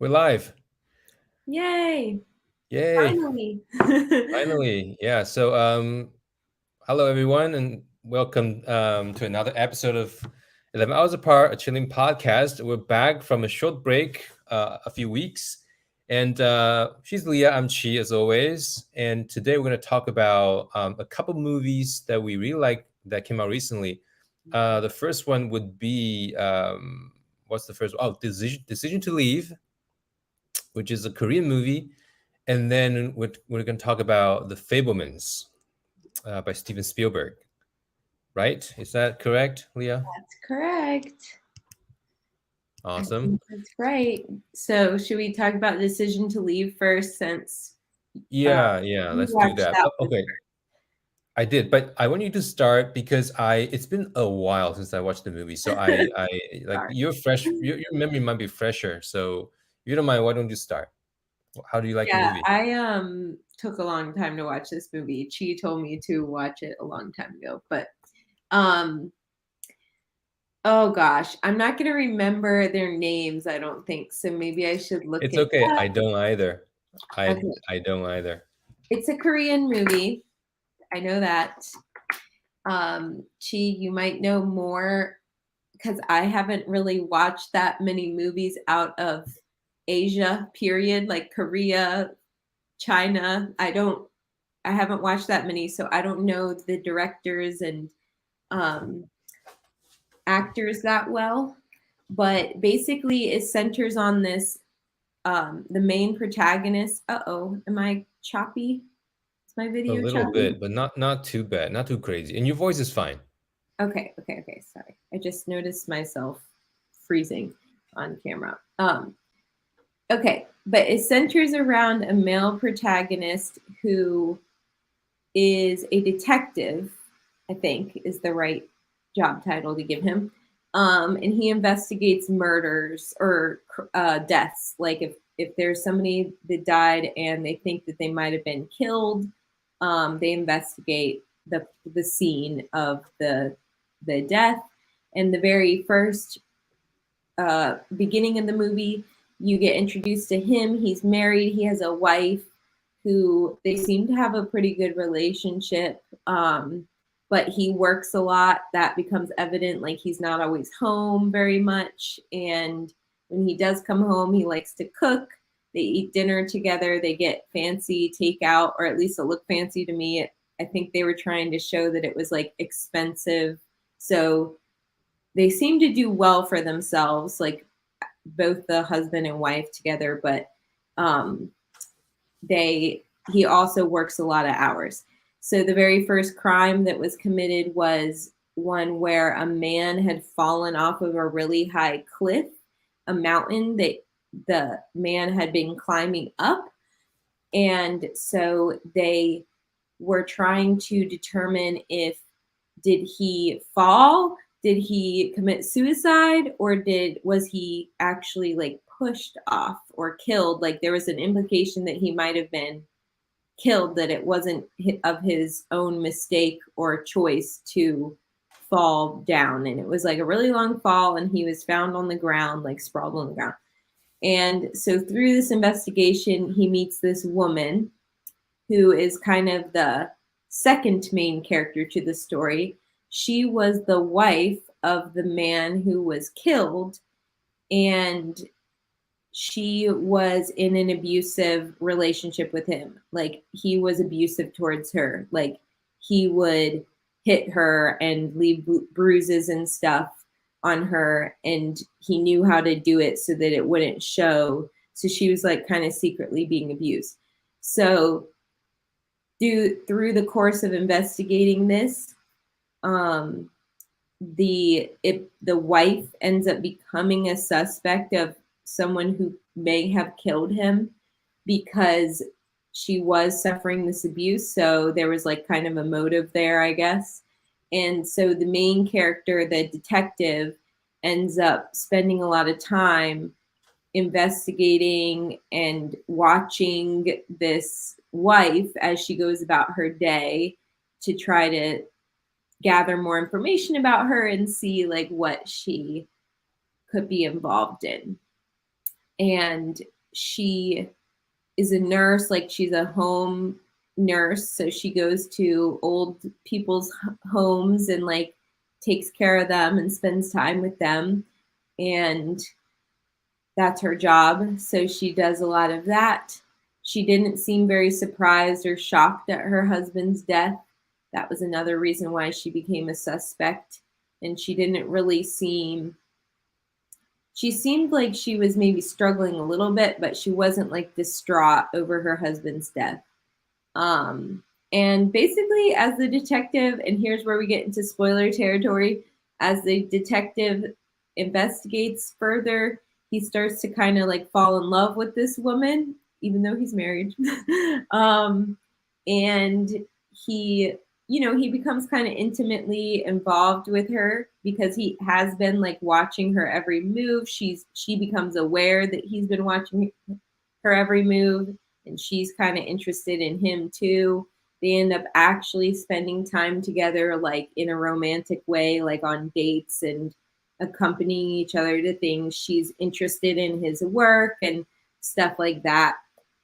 We're live. Yay! Yay. Finally. Finally. Yeah. Hello everyone and welcome to another episode of 11 Hours Apart, a chilling podcast. We're back from a short break, a few weeks. And she's Leah, I'm Chi as always. And today we're going to talk about a couple movies that we really like that came out recently. The first one would be, what's the first one? Oh, Decision to Leave, which is a Korean movie. And then we're going to talk about The Fablemans by Stephen Spielberg, right? Is that correct, Leah? That's correct. I Awesome. think that's right. So, should we talk about Decision to Leave first since uh, Yeah, you let's do watched that. that Oh, one? okay, I did, but I want you to start because it's been a while since I watched the movie. So I like Sorry. you're fresh, your memory might be fresher. So if you don't mind, why don't you start? How do you like the Yeah, movie? I took a long time to watch this movie. Chi told me to watch it a long time ago, but um oh gosh, I'm not gonna remember their names, I don't think. So maybe I should look It's it okay. up. I don't either. I Okay. I don't either. It's a Korean movie. I know that. Chi, you might know more because I haven't really watched that many movies out of Asia, period, like Korea, China. I haven't watched that many, so I don't know the directors and um, actors that well. But basically, it centers on this the main protagonist. Uh oh, am I choppy? Is my A video little choppy? bit, but not too bad, not too crazy. And your voice is fine. Okay. Sorry. I just noticed myself freezing on camera. Okay, but it centers around a male protagonist who is a detective, I think is the right job title to give him. And he investigates murders or deaths. Like if there's somebody that died and they think that they might have been killed, they investigate the scene of the death. And the very first beginning of the movie, you get introduced to him. He's married. He has a wife who they seem to have a pretty good relationship. But he works a lot. That becomes evident. Like he's not always home very much. And when he does come home, he likes to cook. They eat dinner together. They get fancy takeout, or at least it looked fancy to me. I think they were trying to show that it was like expensive. So they seem to do well for themselves, like both the husband and wife together, but um, they he also works a lot of hours. So the very first crime that was committed was one where a man had fallen off of a really high cliff, a mountain that the man had been climbing up. And so they were trying to determine if did he fall, did he commit suicide, or did was he actually like pushed off or killed? Like there was an implication that he might have been killed, that it wasn't of his own mistake or choice to fall down. And it was like a really long fall, and he was found on the ground, like sprawled on the ground. And so through this investigation, he meets this woman who is kind of the second main character to the story. She was the wife of the man who was killed, and she was in an abusive relationship with him. Like he was abusive towards her. Like he would hit her and leave bruises and stuff on her, and he knew how to do it so that it wouldn't show. So she was like kind of secretly being abused. So through the course of investigating this, um, the wife ends up becoming a suspect of someone who may have killed him because she was suffering this abuse. So there was like kind of a motive there, I guess. And so the main character, the detective, ends up spending a lot of time investigating and watching this wife as she goes about her day to try to gather more information about her and see like what she could be involved in. and she is a nurse, like she's a home nurse, so she goes to old people's homes and like takes care of them and spends time with them, and that's her job. So she does a lot of that. She didn't seem very surprised or shocked at her husband's death. That was another reason why she became a suspect. And she didn't really seem, she seemed like she was maybe struggling a little bit, but she wasn't like distraught over her husband's death. Um, and basically, as the detective, and here's where we get into spoiler territory, as the detective investigates further, he starts to kind of like fall in love with this woman, even though he's married. And he, he becomes kind of intimately involved with her because he has been like watching her every move. She becomes aware that he's been watching her every move, and she's kind of interested in him too. They end up actually spending time together, like in a romantic way, like on dates and accompanying each other to things. She's interested in his work and stuff like that.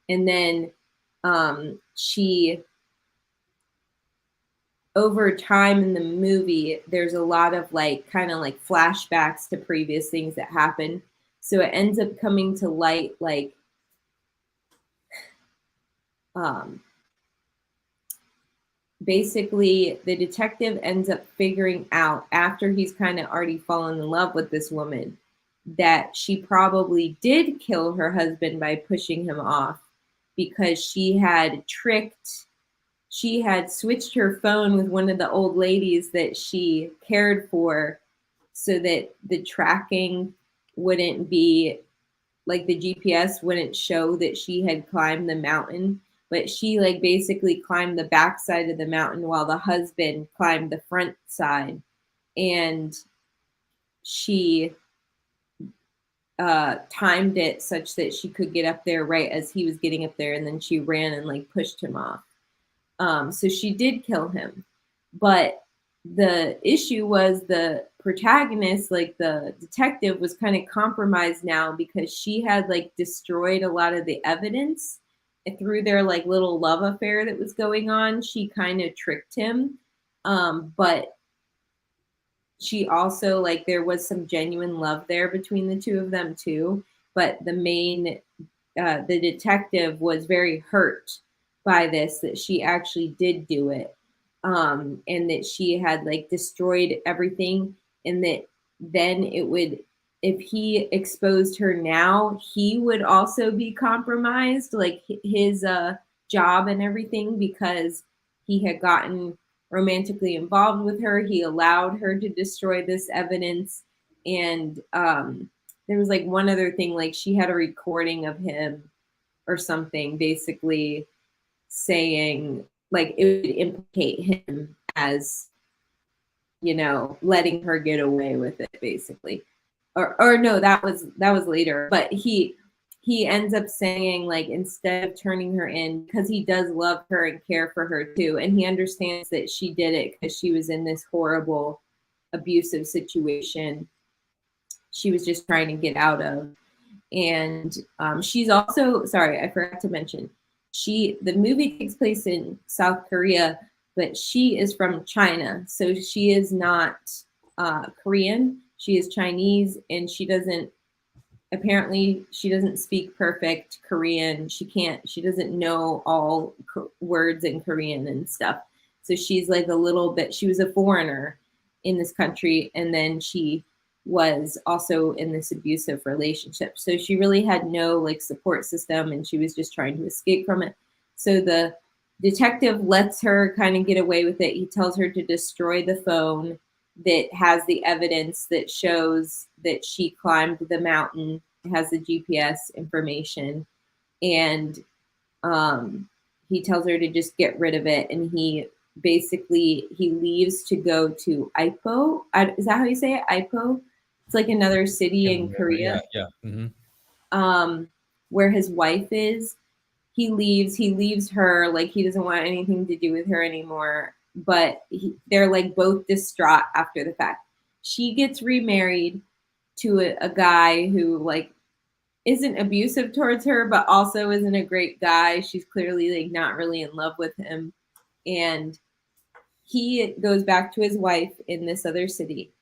And then she, over time in the movie, there's a lot of like kind of like flashbacks to previous things that happened. So it ends up coming to light like um, basically the detective ends up figuring out after he's kind of already fallen in love with this woman that she probably did kill her husband by pushing him off because she had switched her phone with one of the old ladies that she cared for so that the tracking wouldn't be like the GPS wouldn't show that she had climbed the mountain, but she like basically climbed the back side of the mountain while the husband climbed the front side. And she timed it such that she could get up there right as he was getting up there, and then she ran and like pushed him off. So she did kill him, but the issue was the protagonist, like the detective, was kind of compromised now because she had like destroyed a lot of the evidence. And through their like little love affair that was going on, she kind of tricked him. But she also, like, there was some genuine love there between the two of them too. But the detective was very hurt by this, that she actually did do it, and that she had like destroyed everything, and that then it would, if he exposed her now, he would also be compromised, like his job and everything, because he had gotten romantically involved with her. He allowed her to destroy this evidence. And there was like one other thing, like she had a recording of him or something, basically saying like it would implicate him as, letting her get away with it, basically. Or no, that was later. But he ends up saying, like, instead of turning her in, because he does love her and care for her too, and he understands that she did it because she was in this horrible abusive situation she was just trying to get out of. And she's also, sorry, I forgot to mention, the movie takes place in South Korea, but she is from China, so she is not Korean. She is Chinese, and she doesn't speak perfect Korean. She doesn't know all words in Korean and stuff. So she's like she was a foreigner in this country, and then she was also in this abusive relationship. So she really had no like support system, and she was just trying to escape from it. So the detective lets her kind of get away with it. He tells her to destroy the phone that has the evidence that shows that she climbed the mountain. It has the GPS information. And he tells her to just get rid of it. And he leaves to go to Ipoh. Is that how you say it? Ipoh? It's like another city in Korea. Yeah. Mm-hmm. Where his wife is. He leaves her, like he doesn't want anything to do with her anymore. But they're like both distraught after the fact. She gets remarried to a guy who like isn't abusive towards her, but also isn't a great guy. She's clearly like not really in love with him. And he goes back to his wife in this other city.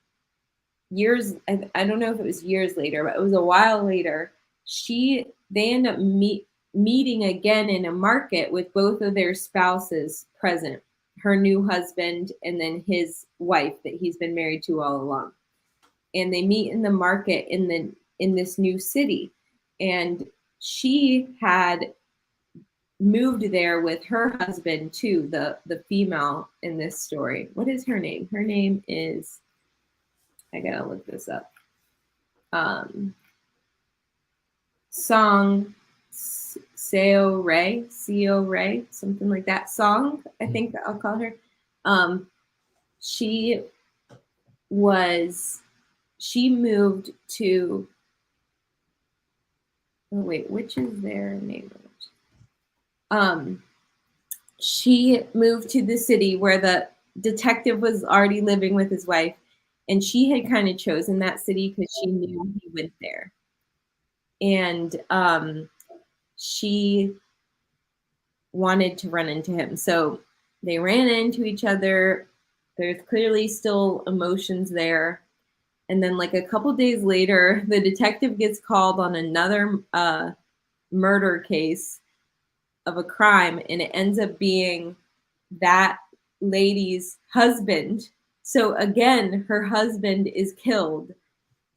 Years, I don't know if it was years later, but it was a while later. They end up meeting again in a market with both of their spouses present, her new husband and then his wife that he's been married to all along. And they meet in the market in this new city. And she had moved there with her husband too, the female in this story. What is her name? Her name is, I gotta look this up. Song Seo Ray, something like that. Song, I think I'll call her. She moved to, oh wait, which is their neighborhood? She moved to the city where the detective was already living with his wife, and she had kind of chosen that city because she knew he went there. And she wanted to run into him. So they ran into each other. There's clearly still emotions there. And then like a couple days later, the detective gets called on another murder case of a crime, and it ends up being that lady's husband. So again, her husband is killed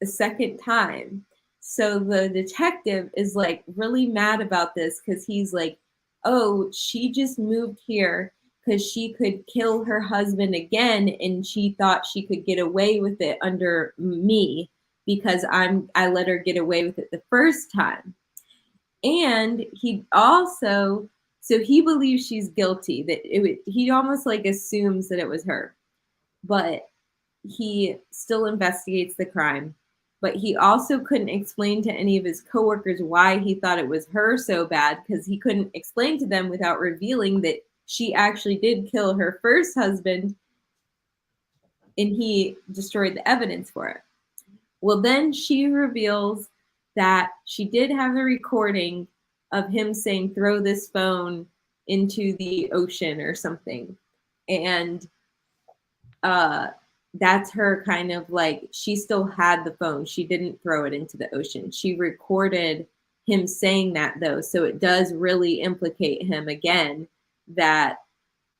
a second time. So the detective is like really mad about this because he's like, oh, she just moved here because she could kill her husband again, and she thought she could get away with it under me because I let her get away with it the first time. And he also, so he believes she's guilty, that he almost like assumes that it was her, but he still investigates the crime. But he also couldn't explain to any of his coworkers why he thought it was her so bad, because he couldn't explain to them without revealing that she actually did kill her first husband, and he destroyed the evidence for it. Well, then she reveals that she did have a recording of him saying, throw this phone into the ocean or something. And that's her kind of like, she still had the phone. She didn't throw it into the ocean. She recorded him saying that though. So it does really implicate him again, that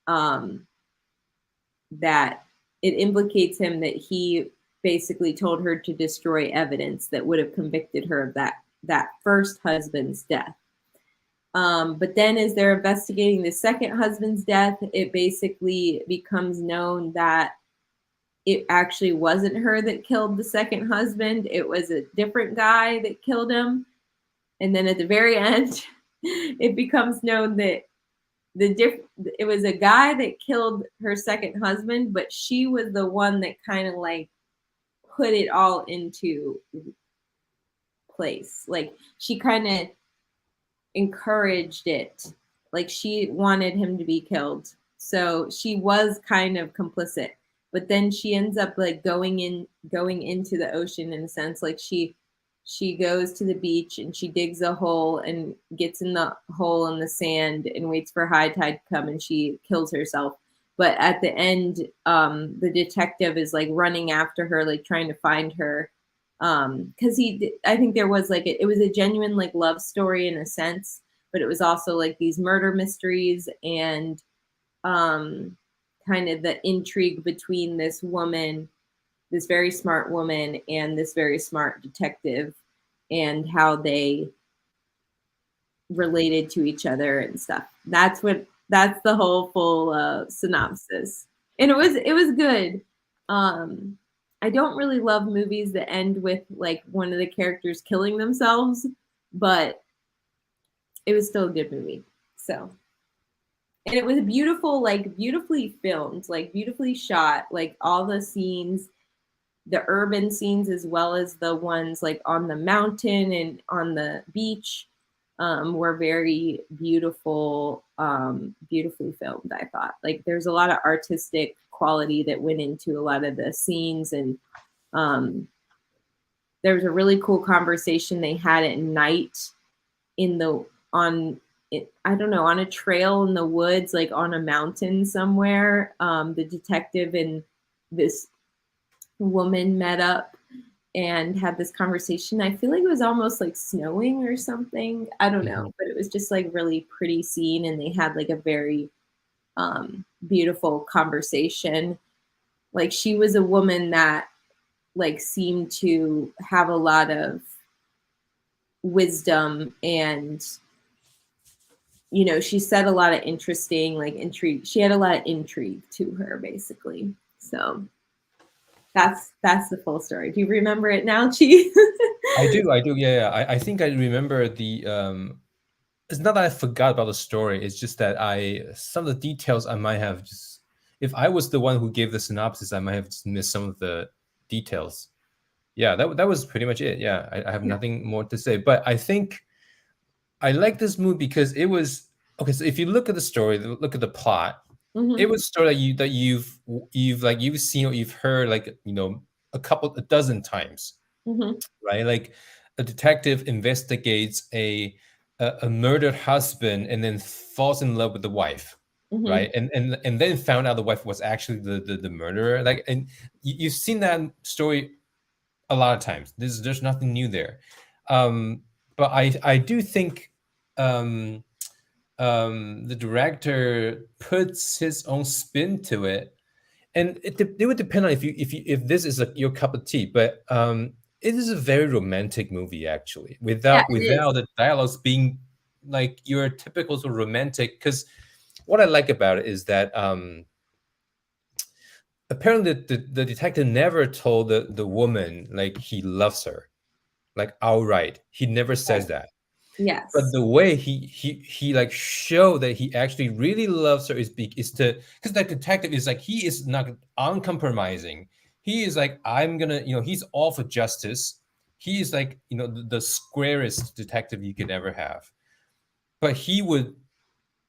that it implicates him that he basically told her to destroy evidence that would have convicted her of that first husband's death. But then as they're investigating the second husband's death, it basically becomes known that it actually wasn't her that killed the second husband. It was a different guy that killed him. And then at the very end, it becomes known that it was a guy that killed her second husband, but she was the one that kind of like put it all into place. Like she kind of encouraged it. Like she wanted him to be killed. So she was kind of complicit. But then she ends up like going into the ocean in a sense. Like she goes to the beach and she digs a hole and gets in the hole in the sand and waits for high tide to come, and she kills herself. But at the end, the detective is like running after her, like trying to find her. Because I think there was like, it was a genuine like love story in a sense, but it was also like these murder mysteries and kind of the intrigue between this woman, this very smart woman, and this very smart detective, and how they related to each other and stuff. That's the whole full synopsis. And it was good. I don't really love movies that end with like one of the characters killing themselves, but it was still a good movie. So, and it was beautiful, like beautifully filmed, like beautifully shot, like all the scenes, the urban scenes as well as the ones like on the mountain and on the beach, were very beautiful, beautifully filmed. I thought like there's a lot of artistic quality that went into a lot of the scenes, and there was a really cool conversation they had at night in the on it, I don't know, on a trail in the woods, like on a mountain somewhere. The detective and this woman met up and had this conversation. I feel like it was almost like snowing or something. I don't know, Mhm. but it was just like really pretty scene, and they had like a very beautiful conversation. Like she was a woman that like seemed to have a lot of wisdom, and she said a lot of interesting like intrigue. She had a lot of intrigue to her, basically. So that's the full story. Do you remember it now, Chi? I do, yeah, yeah. I think I remember the it's not that I forgot about the story, it's just that I some of the details I might have just if I was the one who gave the synopsis, I might have just missed some of the details. Yeah, that was pretty much it. Yeah, I have Yeah. nothing more to say. But I think I like this movie because it was okay. So if you look at the story, look at the plot, it Mm-hmm. was a story that you've seen or you've heard like a dozen times, Mm-hmm. right? Like a detective investigates a murdered husband and then falls in love with the wife, Mm-hmm. right? And then found out the wife was actually the murderer. Like, and you've seen that story a lot of times. There's nothing new there. But I do think um, the director puts his own spin to it, and it would depend on if this is your cup of tea. But it is a very romantic movie actually, Yeah, it is. without the dialogues being like your typical sort of romantic. Because what I like about it is that apparently the detective never told the woman like he loves her like outright. He never Right. says that. But Yes. the way he like show that he actually really loves her is to because that detective is like he is not uncompromising. He is like I'm gonna he's all for justice. He is like the squarest detective you could ever have. But he would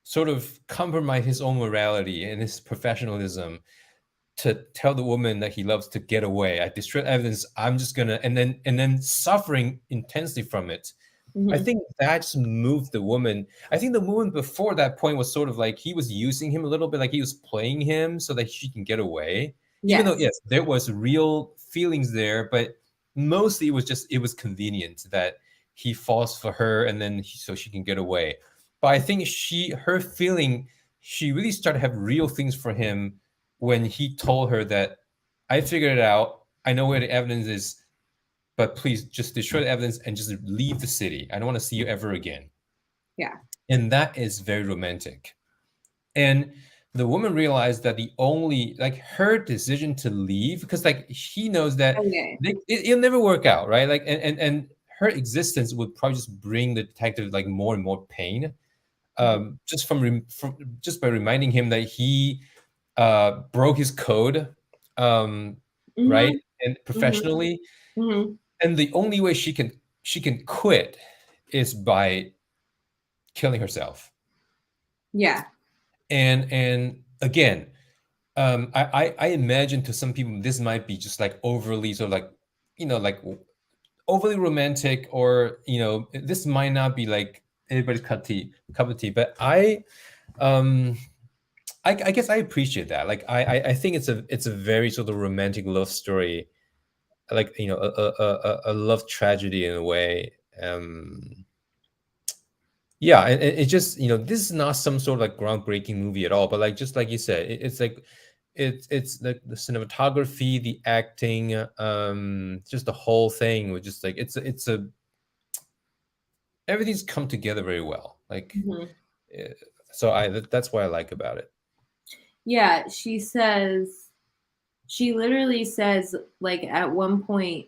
sort of compromise his own morality and his professionalism to tell the woman that he loves to get away. I destroy evidence. I'm just gonna and then suffering intensely from it. I Mm-hmm. think that just moved the woman. I think the woman before that point was sort of like he was using him a little bit, like he was playing him so that she can get away. Even though, Yes. yes, there was real feelings there, but mostly it was convenient that he falls for her and then so she can get away. But I think her feeling, she really started to have real things for him when he told her that I figured it out. I know where the evidence is, but please just destroy the evidence and just leave the city. I don't want to see you ever again. Yeah. And that is very romantic. And the woman realized that the only like her decision to leave because like she knows that Okay. it'll never work out, right? Like and her existence would probably just bring the detective like more and more pain. Mm-hmm. Just from just by reminding him that he broke his code, um, right, Mm-hmm. and Mm-hmm. professionally, Mm-hmm. and the only way she can quit is by killing herself. Yeah. And again, I imagine to some people this might be just like overly sort of like like overly romantic, or this might not be like everybody's cup of tea, but um I guess I appreciate that. Like I think it's a very sort of romantic love story, like a love tragedy in a way. Yeah, and it just this is not some sort of like groundbreaking movie at all, but like just like you said, it's like it's like the cinematography, the acting, just the whole thing was just like it's a everything's come together very well. Like Mm-hmm. eh, so that's what I like about it. Yeah. She literally says, like, at one point,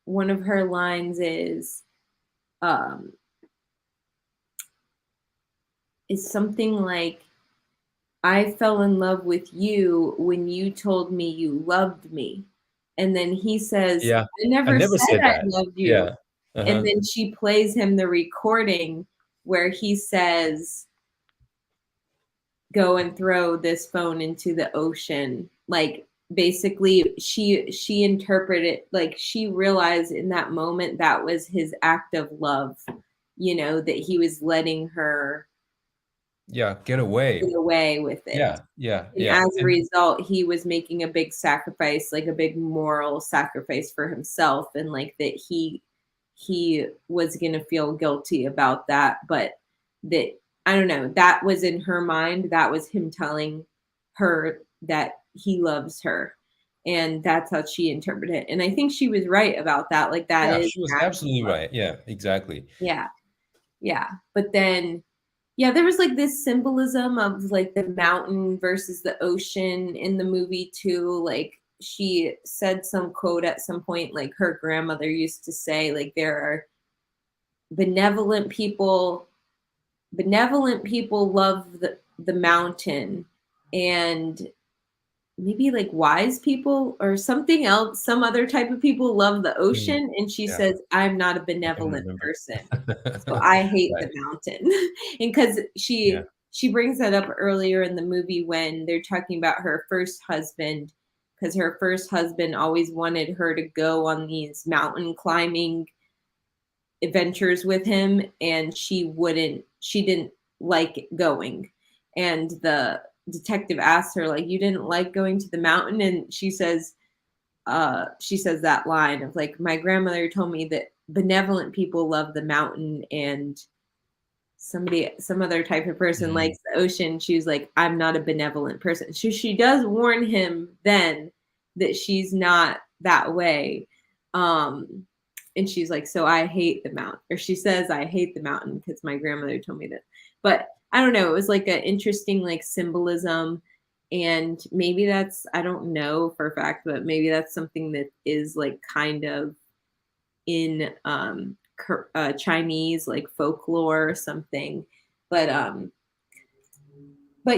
one of her lines um, is something like, I fell in love with you when you told me you loved me. And then he says, Yeah, I I never never said said I that. loved you. Yeah. Uh-huh. And then she plays him the recording where he says, go and throw this phone into the ocean. Like basically she interpreted, like she realized in that moment that was his act of love, that he was letting her Yeah, get away. get away with it. Yeah, yeah, And yeah. as a result, he was making a big sacrifice, like a big moral sacrifice for himself, and like that he was gonna feel guilty about that, but that, I don't know, that was in her mind. That was him telling her that he loves her. And that's how she interpreted it. And I think she was right about that. Like that Yeah, is she was an act of absolutely love. right. Yeah, exactly. Yeah. Yeah. But then yeah, there was like this symbolism of like the mountain versus the ocean in the movie too. Like she said some quote at some point, like her grandmother used to say, like there are benevolent people, love the mountain, and maybe like wise people or something else, some other type of people love the Mm, ocean. And she yeah, says, I'm not a I don't benevolent remember. person. So I hate Right. the mountain. And because Yeah. she brings that up earlier in the movie when they're talking about her first husband, because her first husband always wanted her to go on these mountain climbing adventures with him, and she didn't like going. And the detective asked her, like, you didn't like going to the mountain? And she says that line of like, my grandmother told me that benevolent people love the mountain, and some other type of person Mhm. likes the ocean. She was like, I'm not a benevolent person. She does warn him then that she's not that way. um and she's like, so I hate the mountain, or she says, I hate the mountain because my grandmother told me that. But I don't know, it was like an interesting like symbolism. And maybe that's, I don't know for a fact, but maybe that's something that is like kind of in Chinese like folklore or something. But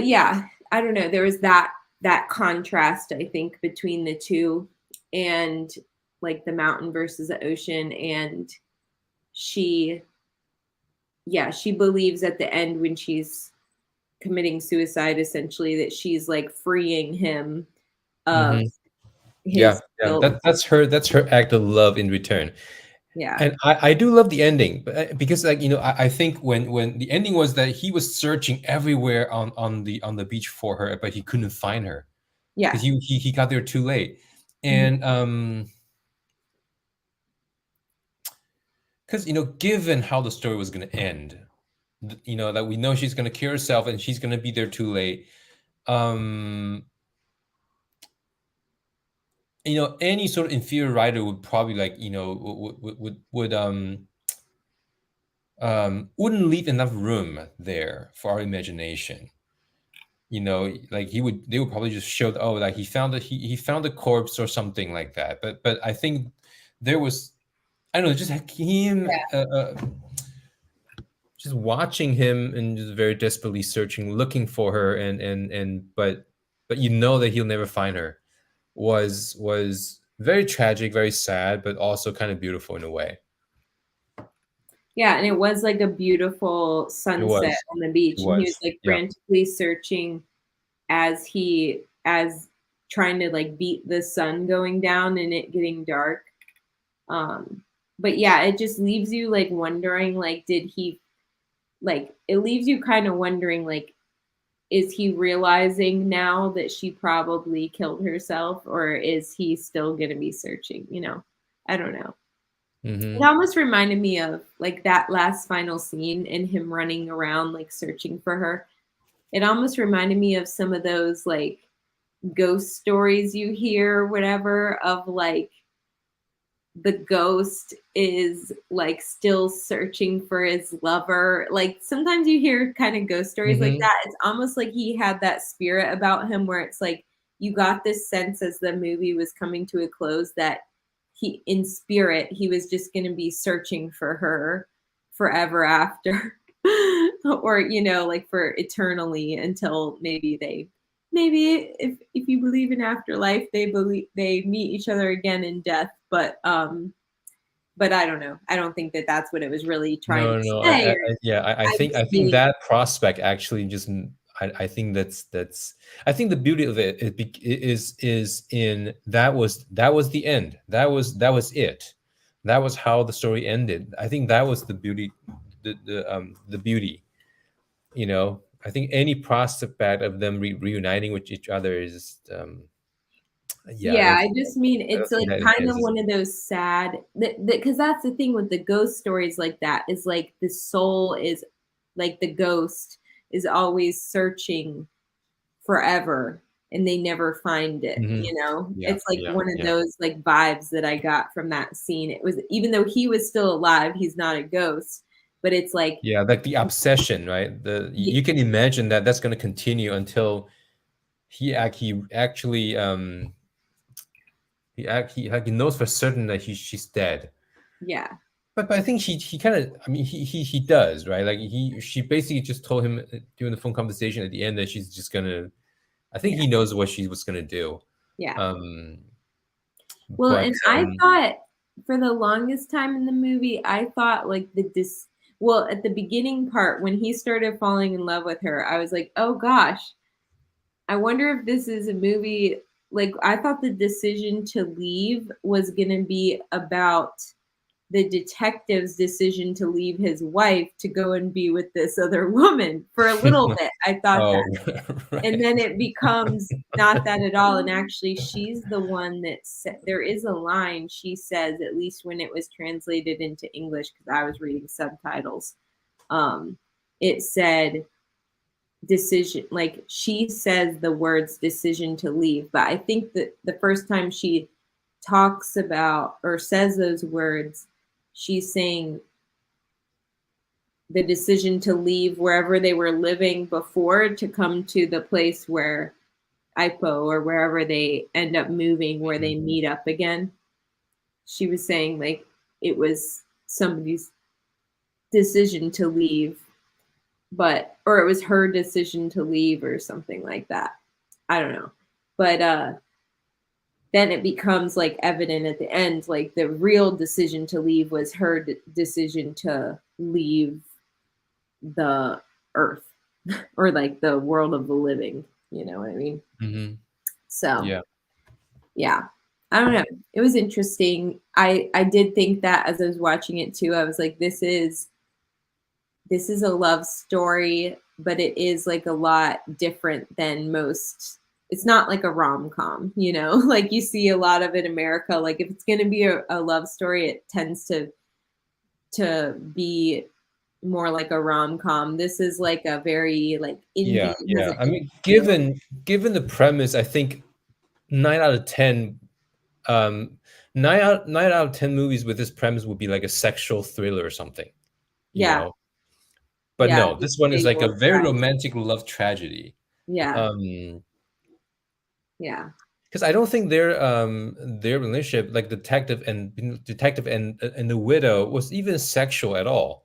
yeah, I don't know. There was that contrast, I think, between the two, and like the mountain versus the ocean. And she, yeah, she believes at the end when she's committing suicide, essentially, that she's like freeing him of Mhm. Yeah, his yeah. guilt. That's her act of love in return. Yeah, And I do love the ending, but because like I think when the ending was that he was searching everywhere on the beach for her, but he couldn't find her because yeah. he got there too late, Mhm. and because given how the story was going to end, that we know she's going to kill herself and she's going to be there too late. um any sort of inferior writer would probably like wouldn't leave enough room there for our imagination. Like they would probably just show oh, like he found a corpse or something like that. But I think there was, I don't know, just him, just watching him and just very desperately searching, looking for her, but that he'll never find her, was very tragic, very sad, but also kind of beautiful in a way. Yeah, and it was like a beautiful It sunset was. on the It beach, and he was was. like Yeah. frantically searching as trying to like beat the sun going down and it getting dark. Um, but yeah, it just leaves you like wondering, like, did he, like, it leaves you kind of wondering, like, is he realizing now that she probably killed herself, or is he still gonna be searching? I don't know. It Hmm. almost reminded me of like that last final scene and him running around like searching for her. It almost reminded me of some of those like ghost stories you hear, whatever, of like the ghost is like still searching for his lover. Like sometimes you hear kind of ghost stories like Hmm. that. It's almost like he had that spirit about him where it's like you got this sense as the movie was coming to a close that he, in spirit, he was just going to be searching for her forever after. Or like for eternally, until maybe if you believe in afterlife, they meet each other again in death. But I don't know. I don't think that that's what it was really trying No, to no, say. yeah, I I think was being that prospect actually just I think that's I think the beauty of is in that was the end. That was it. That was how the story ended. I think that was the beauty, the beauty. I think any prospect of them reuniting with each other is yeah. Yeah, I just mean I don't it's think like that kind of enhances one it. of those sad that because that's the thing with the ghost stories like that is like the soul is like the ghost is always searching forever and they never find it, Hmm. you know? Yeah, It's like yeah, one of yeah, those like vibes that I got from that scene. It was even though he was still alive, he's not a ghost, but it's like yeah. Like the obsession, right? You y- can imagine that that's going to continue until he knows for certain that she's dead. yeah. But I think he kind of, I mean, he does, right? Like she basically just told him during the phone conversation at the end that she's just gonna. I think Yeah. he knows what she was gonna do. Yeah. Um, Well, but and I thought for the longest time in the movie, I thought like well, at the beginning part when he started falling in love with her, I was like, "Oh gosh, I wonder if this is a movie." Like I thought the decision to leave was going to be about the detective's decision to leave his wife to go and be with this other woman. For a little bit, I thought that. oh, And right. then it becomes not that at all, and actually she's the one that there is a line she says, at least when it was translated into English because I was reading subtitles. It said decision, like she says the words decision to leave, but I think that the first time she talks about or says those words, she's saying the decision to leave wherever they were living before to come to the place where IPO or wherever they end up moving, where they meet up again. She was saying like it was somebody's decision to leave, but or it was her decision to leave or something like that. I don't know. But then it becomes like evident at the end, like the real decision to leave was her decision to leave the earth or like the world of the living. You know what I mean? Hmm. So Yeah. yeah, I don't know, it was interesting. I did think that as I was watching it too, I was like, this is a love story, but it is like a lot different than most. It's not like a rom-com, you know, like you see a lot of in America. Like if it's going to be a love story, it tends to be more like a rom-com. This is like a very like indie, Yeah, it has yeah. an I mean, indie feel. given the premise, I think 9 out of 10, um, 9 out of 10 movies with this premise would be like a sexual thriller or something, you Yeah, know. But yeah, no, this one is big like a love very triangle. romantic love tragedy. Yeah, Um, yeah. because I don't think their relationship, like detective and the widow, was even sexual at all.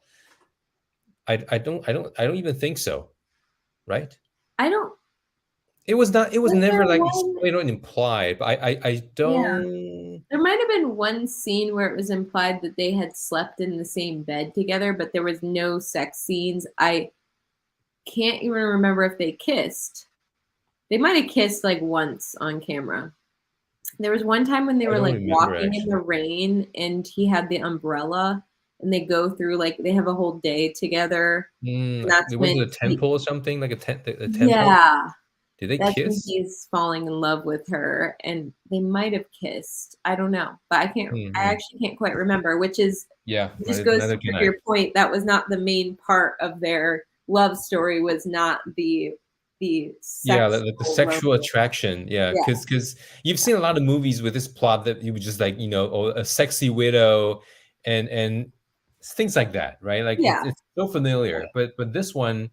I don't even think so, right? I don't. It was not. It was Was never there like one? explained or implied. But I Yeah. don't. There might have been one scene where it was implied that they had slept in the same bed together, but there was no sex scenes. I can't even remember if they kissed. They might have kissed like once on camera. There was one time when they I were don't like remember walking in the actually. rain and he had the umbrella and they go through like they have a whole day together. And that's They went when to the temple or something, like a temple. yeah, Did they that's when kiss? he's falling in love with her and they might have kissed. I don't know. But I Hmm. actually can't quite remember, which is Yeah, just goes to neither can prove I. your point. That was not the main part of their love story, was not the Yeah, the sexual sexual romance. attraction. Yeah, Yeah. because you've seen a lot of movies with this plot that you would just like, oh, a sexy widow, and things like that, right? Like it's Yeah. it's so familiar. But this one,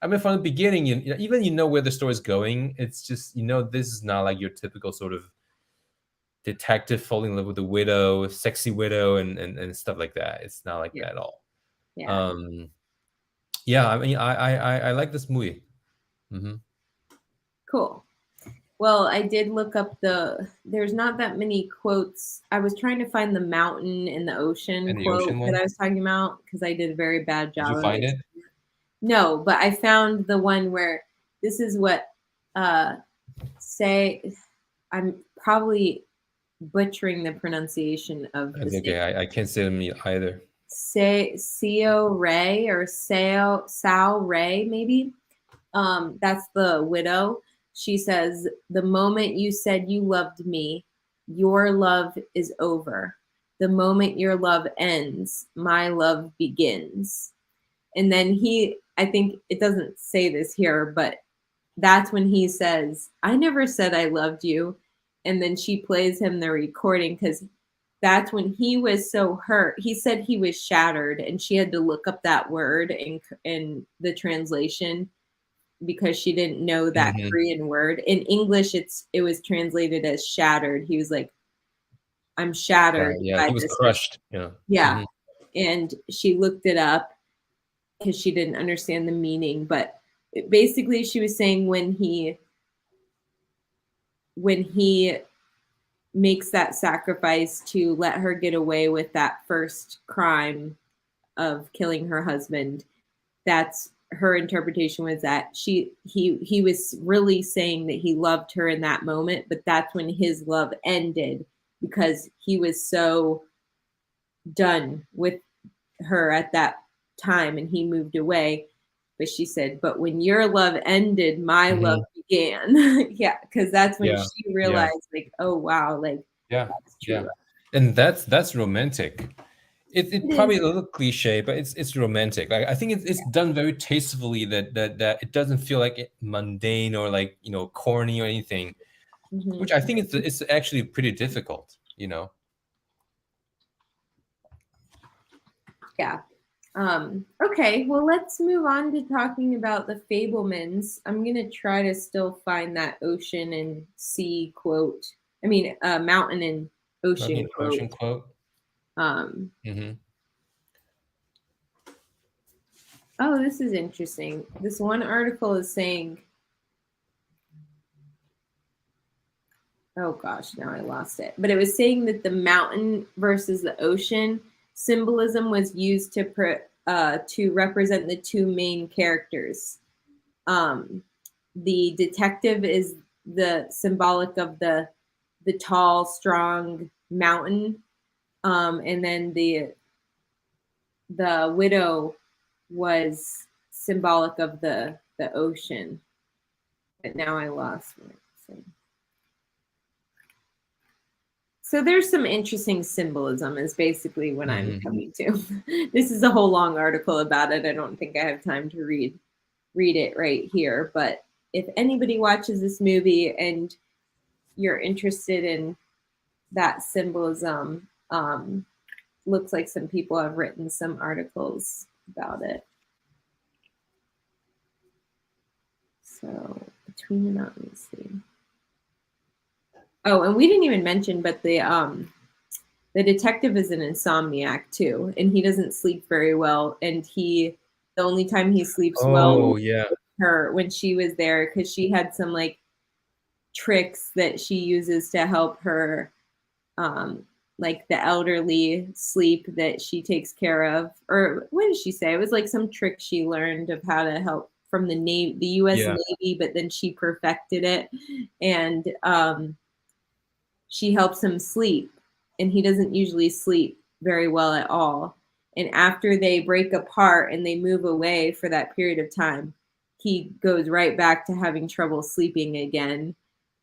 I mean, from the beginning, even where the story's going. It's just this is not like your typical sort of detective falling in love with a widow, sexy widow, and stuff like that. It's not like Yeah. that at all. Yeah. Um, yeah, I mean, I like this movie. Hmm. Cool. Well, I did look up there's not that many quotes. I was trying to find the mountain and the ocean And the quote ocean that one, I was talking about because I did a very bad did job you of find it. it? No, but I found the one where this is what say. I'm probably butchering the pronunciation of That's this name. okay. I can't say them either. Sao Ray or Sao Ray, maybe. That's the widow. She says, "The moment you said you loved me, your love is over. The moment your love ends, my love begins." And then I think it doesn't say this here, but that's when he says, "I never said I loved you." And then she plays him the recording because that's when he was so hurt. He said he was shattered, and she had to look up that word in the translation because she didn't know that Mm-hmm. Korean word. In English, it was translated as shattered. He was like, "I'm shattered Yeah, by he was this." crushed. Yeah. Yeah. Mm-hmm. And she looked it up because she didn't understand the meaning. But basically, she was saying when he makes that sacrifice to let her get away with that first crime of killing her husband, that's her interpretation, was that he was really saying that he loved her in that moment, but that's when his love ended because he was so done with her at that time and he moved away. But she said, "But when your love ended, my love Mm-hmm. began." Yeah, because that's when Yeah. she Yeah. realized, like, oh wow, like Yeah. that's true Yeah. love. And that's romantic. It It probably is. a little cliche, but it's romantic. Like I think it's done very tastefully that it doesn't feel like mundane or like corny or anything. Which Mhm. I think it's actually pretty difficult. Yeah. Okay, well, let's move on to talking about the Fablemans. I'm going to try to still find that ocean and sea quote. I mean, mountain and ocean Mountain quote. Ocean quote. Um, Mm-hmm. oh, this is interesting. This one article is saying, oh gosh, now I lost it. But it was saying that the mountain versus the ocean symbolism was used to represent the two main characters. Um, the detective is the symbolic of the tall, strong mountain, and then the widow was symbolic of the ocean. But now I lost it. So there's some interesting symbolism is basically what I'm Mm-hmm. coming to. This is a whole long article about it. I don't think I have time to read it right here, but if anybody watches this movie and you're interested in that symbolism, looks like some people have written some articles about it. So between the mountains, see. Oh, and we didn't even mention, but the detective is an insomniac too, and he doesn't sleep very well. And the only time he sleeps well Oh yeah. with her when she was there, because she had some like tricks that she uses to help her, like the elderly sleep that she takes care of. Or what did she say? It was like some trick she learned of how to help from the U.S. Yeah. Navy, but then she perfected it, and she helps him sleep, and he doesn't usually sleep very well at all. And after they break apart and they move away for that period of time, he goes right back to having trouble sleeping again.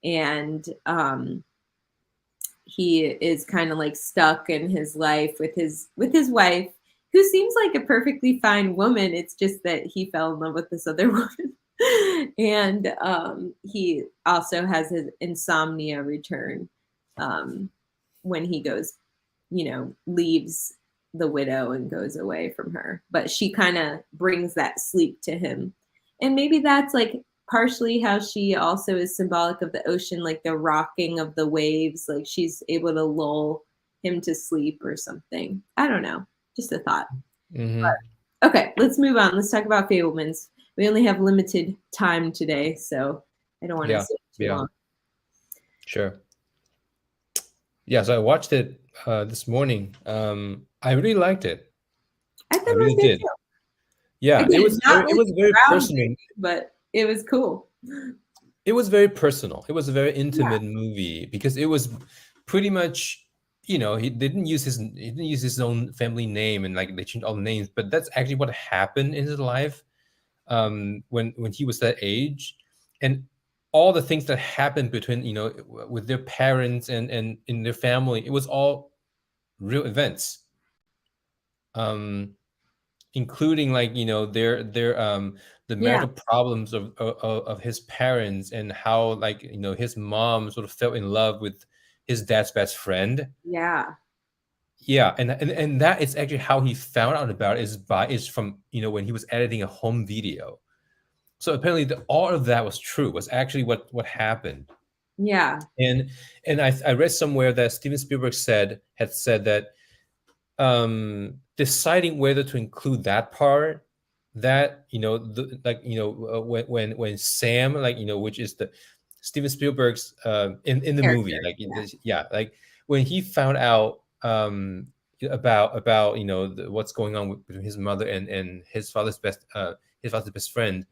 And he is kind of like stuck in his life with his wife, who seems like a perfectly fine woman. It's just that he fell in love with this other woman. And he also has his insomnia return, um, when he goes, leaves the widow and goes away from her. But she kind of brings that sleep to him. And maybe that's like partially how she also is symbolic of the ocean, like the rocking of the waves, like she's able to lull him to sleep or something. I don't know. Just a thought. Mm-hmm. Okay, let's move on. Let's talk about Fablemans. We only have limited time today, so I don't want to Yeah. sit too Yeah. long. Sure. Yeah. So I watched it this morning. I really liked it. I thought I it was really good did. too. Yeah. It Again, was not very it like was very personal. groundbreaking, but it was cool. It was very personal. It was a very Yeah, intimate movie because it was pretty much, he didn't use his own family name, and like they changed all the names, but that's actually what happened in his life when he was that age, and all the things that happened between with their parents and in their family. It was all real events, um, including like their the yeah, marital problems of his parents, and how like his mom sort of fell in love with his dad's best friend. yeah, Yeah, and that is actually how he found out about it, is from when he was editing a home video. So apparently all of that was true, was actually what happened. yeah, And I read somewhere that Steven Spielberg had said that deciding whether to include that part, that like when Sam, like which is the Steven Spielberg's in the movie, character. like Yeah, yeah, like when he found out about what's going on between his mother and his father's best friend,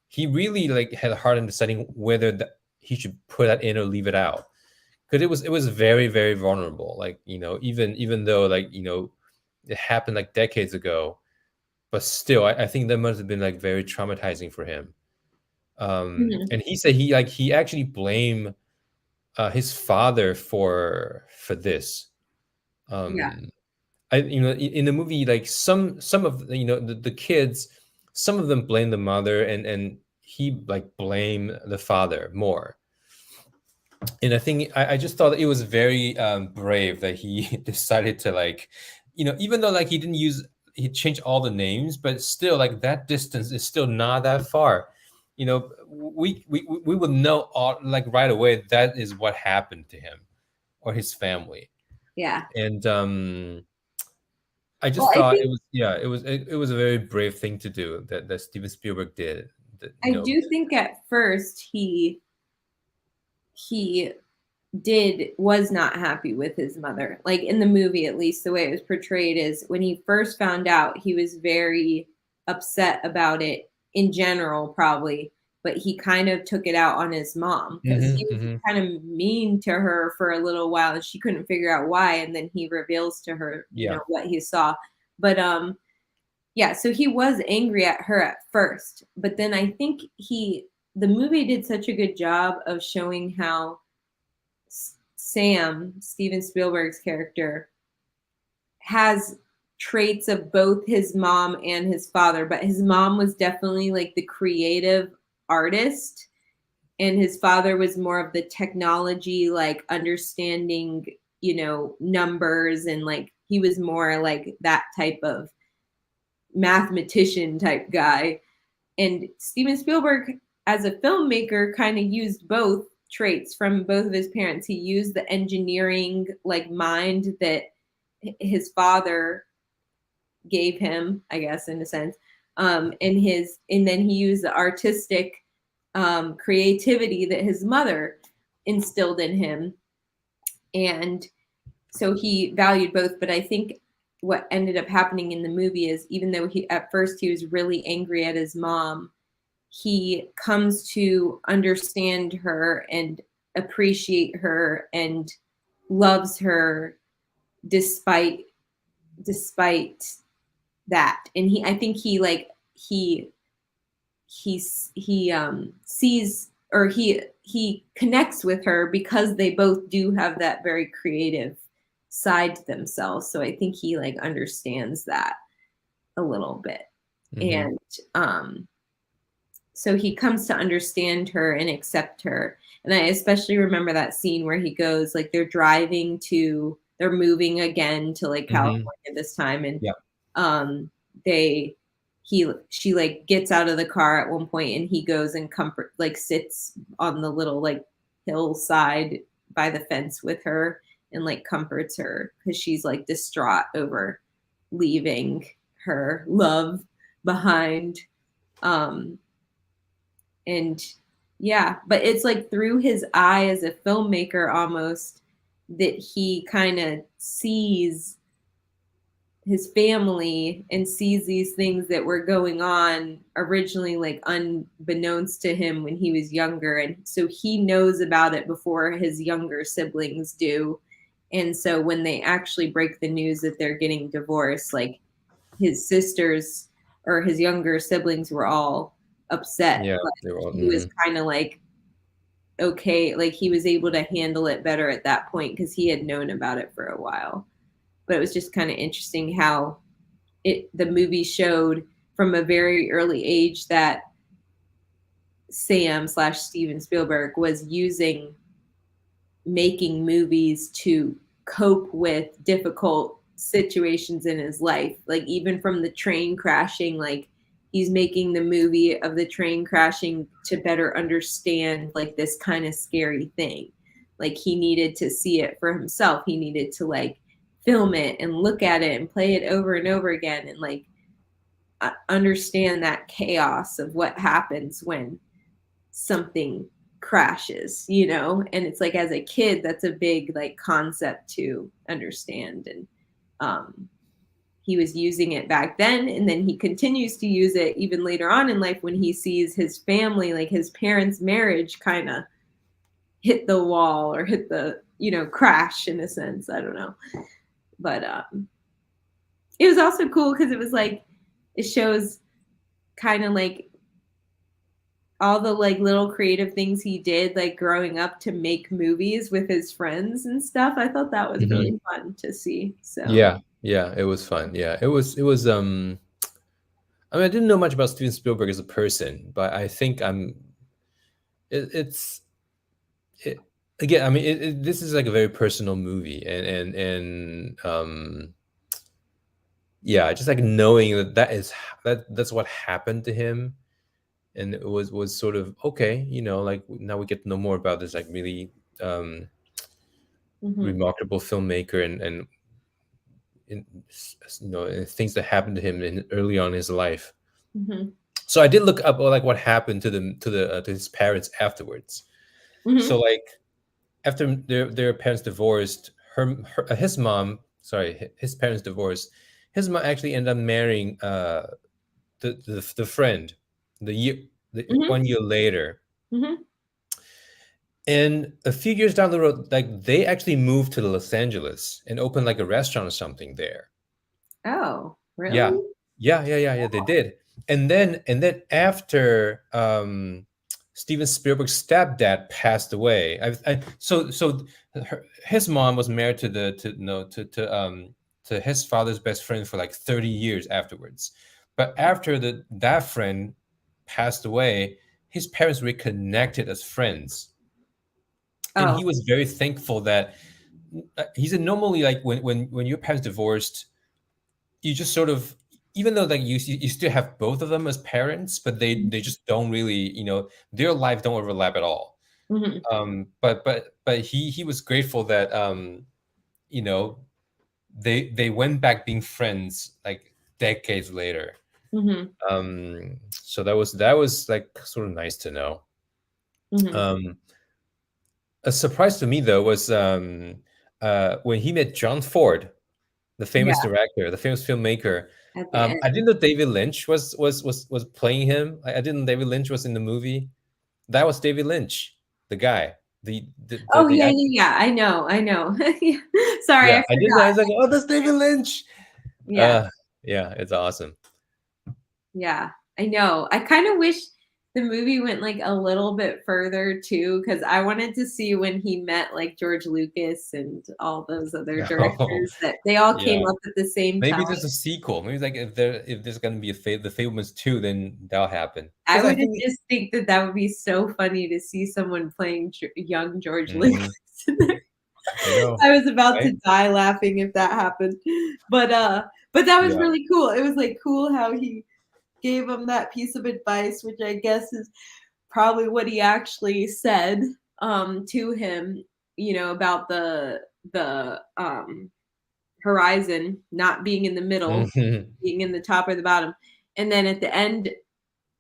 he really like had a hard time deciding whether he should put that in or leave it out, because it was very, very vulnerable, like even though like it happened like decades ago, but still I think that must have been like very traumatizing for him. mhm, And he said he actually blamed his father for this. yeah, um in the movie, like some of the kids, some of them blame the mother, and he like blame the father more. And I think I just thought it was very brave that he decided to like, even though like he changed all the names, but still like that distance is still not that far. We will know all like right away that is what happened to him or his family. yeah. And I Well, just I thought think it was a very brave thing to do that Steven Spielberg did. That, I do think at first he was not happy with his mother. Like in the movie, at least the way it was portrayed is when he first found out, he was very upset about it in general, probably, but he kind of took it out on his mom because he hmm was hmm kind of mean to her for a little while and she couldn't figure out why. And then he reveals to her, yeah. what he saw. But yeah, so he was angry at her at first, but then I think the movie did such a good job of showing how Sam, Steven Spielberg's character, has traits of both his mom and his father, but his mom was definitely like the creative artist and his father was more of the technology, like understanding, numbers, and like he was more like that type of mathematician type guy. And Steven Spielberg, as a filmmaker, kind of used both traits from both of his parents. He used the engineering like mind that his father gave him, I guess, in a sense. And then he used the artistic creativity that his mother instilled in him. And so he valued both. But I think what ended up happening in the movie is, even though at first he was really angry at his mom, he comes to understand her and appreciate her and loves her despite despite that. And I think he sees, or he connects with her because they both do have that very creative side to themselves. So I think he like understands that a little bit. hmm And um so he comes to understand her and accept her. And I especially remember that scene where he goes, like, they're moving again to like California hmm this time. And yeah. um they she like gets out of the car at one point and he goes and sits on the little like hillside by the fence with her and like comforts her because she's like distraught over leaving her love behind. um and yeah, but it's like through his eye as a filmmaker almost, that he kind of sees his family and sees these things that were going on originally, like unbeknownst to him when he was younger, and so he knows about it before his younger siblings do. And so when they actually break the news that they're getting divorced, like his sisters or his younger siblings were all upset, Yeah, but they were all, he was kind of like okay, like he was able to handle it better at that point because he had known about it for a while. But it was just kind of interesting how the movie showed from a very early age that Sam slash Steven Spielberg was using making movies to cope with difficult situations in his life. Like even from the train crashing, like he's making the movie of the train crashing to better understand like this kind of scary thing. Like he needed to see it for himself. He needed to like film it and look at it and play it over and over again and like understand that chaos of what happens when something crashes, you know. And it's like as a kid that's a big like concept to understand. And he was using it back then, and then he continues to use it even later on in life when he sees his family, like his parents' marriage kind of hit the wall or hit the, you know, crash in a sense. I don't know. But it was also cool because it was like it shows kind of like all the like little creative things he did like growing up to make movies with his friends and stuff. I thought that was Mhm. really fun to see. So Yeah, yeah, it was fun. Yeah, it was I mean, I didn't know much about Steven Spielberg as a person, but I think it's it, again, I mean, this is like a very personal movie, and yeah, just like knowing that that's what happened to him, and it was sort of okay, like now we get to know more about this like really mm-hmm, remarkable filmmaker, and in, and things that happened to him in early on in his life. mm-hmm, So I did look up like what happened to his parents afterwards. mm-hmm. So like after their parents divorced, his mom, sorry, his parents divorced. His mom actually ended up marrying the friend the year Mm-hmm. 1 year later. Mm-hmm. And a few years down the road, like they actually moved to Los Angeles and opened like a restaurant or something there. Oh, Yeah. really? Yeah, they did. And then after Steven Spielberg's stepdad passed away, his mom was married to his father's best friend for like 30 years afterwards. But after that friend passed away, his parents reconnected as friends. And Oh, he was very thankful that he said normally like when your parents divorced, you just sort of, even though like you still have both of them as parents, but they just don't really, their life don't overlap at all. mm-hmm, But he was grateful that you know they went back being friends like decades later. mm-hmm, So that was like sort of nice to know. mm-hmm. um a surprise to me though was when he met John Ford, the Yeah, famous director, the famous filmmaker. at the I end. didn't know David Lynch was playing him. I didn't know David Lynch was in the movie. That was David Lynch, the guy, Oh the yeah, actor. yeah, yeah. I know, I know. Yeah. Sorry, Yeah, I I didn't know. I forgot. was like, oh, that's David Lynch. Yeah. Uh, yeah, it's awesome. Yeah, I know. I kind of wish the movie went like a little bit further too, because I wanted to see when he met like George Lucas and all those other Oh, directors that they all came yeah. up at the same time. Maybe there's a sequel. Maybe like if there's gonna be the Fablemans 2, then that'll happen. I Because I would think. just think that that would be so funny to see someone playing young George Lucas. Mhm, I know, I was about right? to die laughing if that happened. But that was Yeah. really cool. It was like cool how he gave him that piece of advice, which I guess is probably what he actually said to him, you know, about the horizon not being in the middle, Mhm. being in the top or the bottom. And then at the end,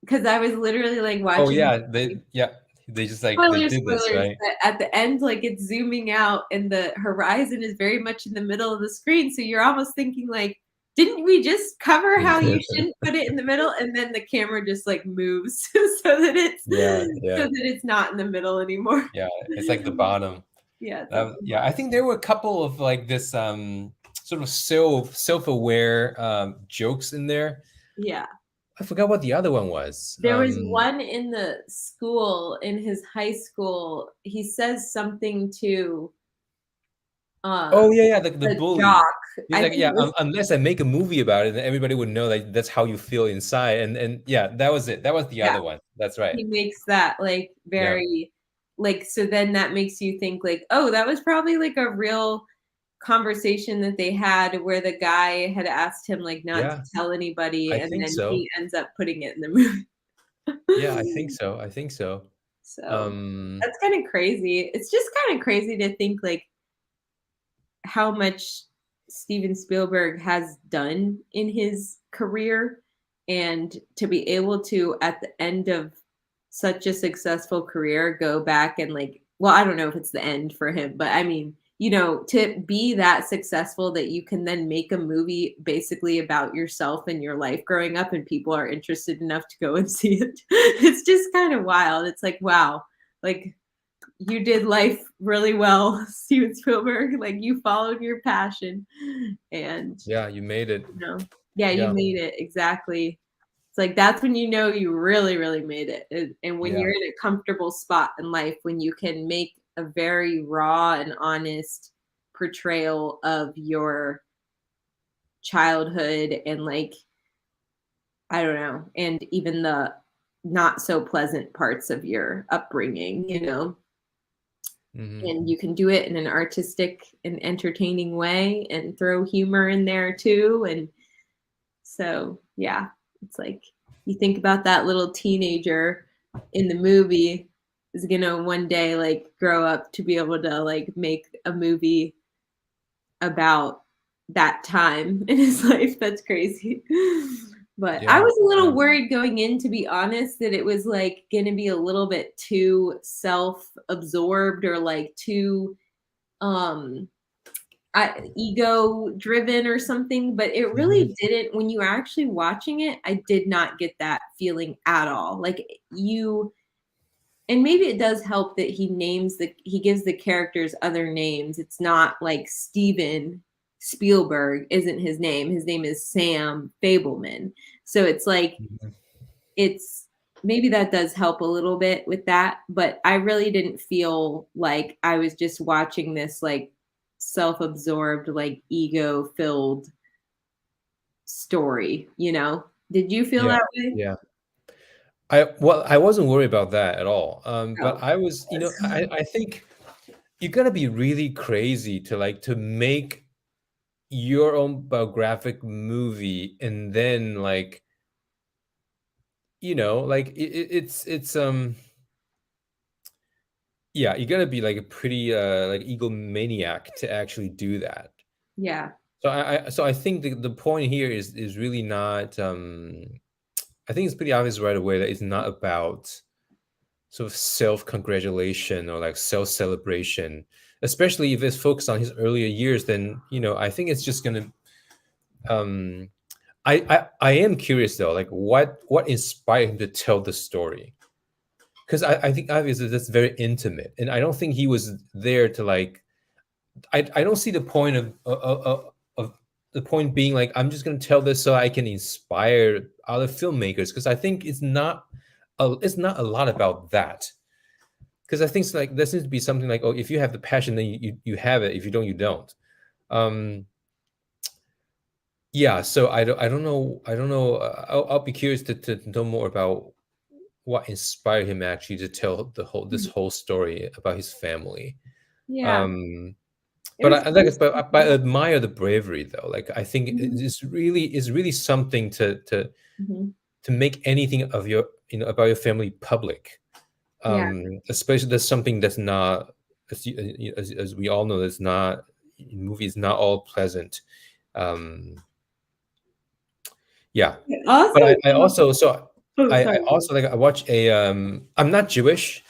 because I was literally like Oh watching yeah, they just like they spoilers, did this, spoilers, right? but at the end, like it's zooming out and the horizon is very much in the middle of the screen. So you're almost thinking like, didn't we just cover how you shouldn't put it in the middle, and then the camera just like moves Yeah, so yeah, that it's not in the middle anymore. yeah. It's like the bottom. Yeah, it's like the Yeah, I think there were a couple of like this sort of self-aware jokes in there. yeah. I forgot what the other one was. There was one in the school, in his high school. He says something to Oh yeah, yeah, the the bully. jock. He's I like, think yeah, it was unless I make a movie about it, then everybody would know that that's how you feel inside. And yeah, that was it. That was the yeah. other one. That's right. He makes that like Yeah, very like so then that makes you think like, oh, that was probably like a real conversation that they had where the guy had asked him like not to yeah, tell anybody I and think then so. he ends up putting it in the movie. Yeah, I think so. I think so. So Um, that's kind of crazy. It's just kind of crazy to think like how much Steven Spielberg has done in his career and to be able to at the end of such a successful career go back and like well I don't know if it's the end for him but I mean to be that successful that you can then make a movie basically about yourself and your life growing up and people are interested enough to go and see it. It's just kind of wild. It's like wow, like you did life really well, Steven Spielberg. Like you followed your passion, and yeah, you made it. yeah, you Yeah, made it exactly. It's like that's when you know you really, really made it, and when yeah. you're in a comfortable spot in life, when you can make a very raw and honest portrayal of your childhood and like I don't know, and even the not so pleasant parts of your upbringing, Hmm. and you can do it in an artistic and entertaining way and throw humor in there too and so yeah it's like you think about that little teenager in the movie is gonna one day like grow up to be able to like make a movie about that time in his life. That's crazy. But I Yeah, was a little yeah. worried going in, to be honest, that it was like going to be a little bit too self-absorbed or like too um ego driven or something, but it Mhm. really didn't. When you were actually watching it, I did not get that feeling at all. Like you and maybe it does help that he gives the characters other names. It's not like Steven Spielberg isn't his name. His name is Sam Fableman. So it's like Mhm. it's maybe that does help a little bit with that, but I really didn't feel like I was just watching this like self-absorbed, like ego-filled story. Did you feel Yeah, that way? yeah. I wasn't worried about that at all. But Oh, I was, yes. I think you gotta be really crazy to like to make your own biographic movie and then like, like it's yeah, you gotta be like a pretty like egomaniac to actually do that. Yeah. So I think the point here is really not I think it's pretty obvious right away that it's not about sort of self-congratulation or like self-celebration, especially if it's focused on his earlier years. Then I think it's just gonna um I am curious though, like what inspired him to tell the story, because I think obviously that's very intimate, and I don't think he was there to like I don't see the point of the point being like I'm just going to tell this so I can inspire other filmmakers, because I think it's not a lot about that, because I think it's like there seems to be something like, oh, if you have the passion, then you have it. If you don't, you don't. um yeah, so I don't know. I'll be curious to know more about what inspired him actually to tell this whole story about his family. Yeah. um It but was I like, very but I sweet. admire the bravery though. Like I think Mhm. it's really something Mhm. to make anything of about your family public. Yeah. Especially that's something that's not, as we all know, that's not, movie is not all pleasant. um yeah. It But also I also, so oh, I sorry. also like, I watch a I'm not Jewish,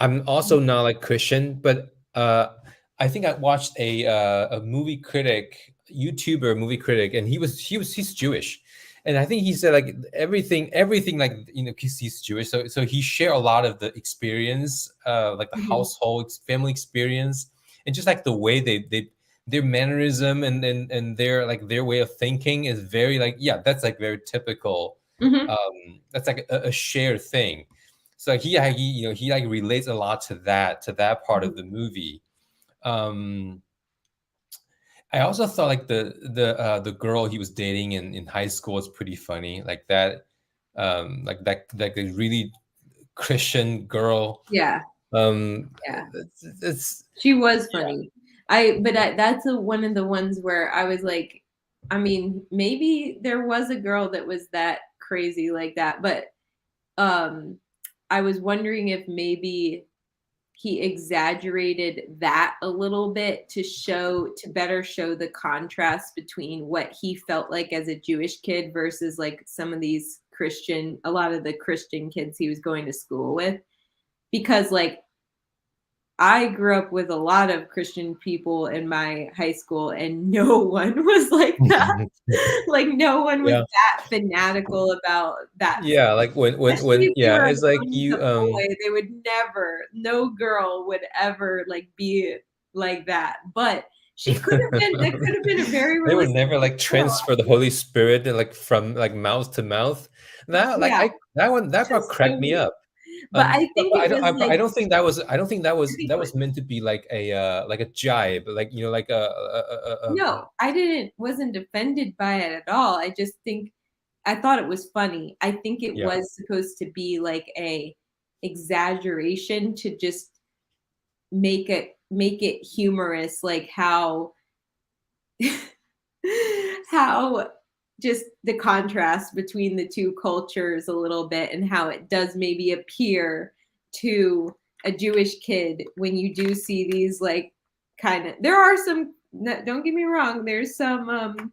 I'm also not like Christian, but I think I watched a movie critic. YouTuber, movie critic, and he's Jewish, and I think he said like everything like because he's Jewish, so he shared a lot of the experience, like the Hmm. household family experience, and just like the way they their mannerism and their like their way of thinking is very like yeah, that's like very typical. Hmm. That's like a shared thing. So he he like relates a lot to that part of the movie. Um, I also thought like the girl he was dating in high school was pretty funny. Like like a really Christian girl. Yeah, Um, yeah. it's She was funny. That's one of the ones where I was like, I mean, maybe there was a girl that was that crazy like that, but um I was wondering if maybe he exaggerated that a little bit to better show the contrast between what he felt like as a Jewish kid versus like some of these a lot of the Christian kids he was going to school with. Because like I grew up with a lot of Christian people in my high school, and no one was like that. Like, no one was yeah. that fanatical about that. Yeah, like Especially when if they yeah, were a it's like girl and a you boy, they would never, no girl would ever like be like that. But she could have been, that could have been a very they would realistic never like girl. transfer the Holy Spirit like from like mouth to mouth. That like Yeah, I that part just so cracked me weird. up. But I think it was But I like, don't think that was I think that was meant to be like a jibe, like like no, I wasn't offended by it at all. I just think I thought it was funny. I think it yeah. was supposed to be like a exaggeration to just make it humorous, like how how just the contrast between the two cultures a little bit and how it does maybe appear to a Jewish kid when you do see these like kind of there are some don't get me wrong, there's some crazy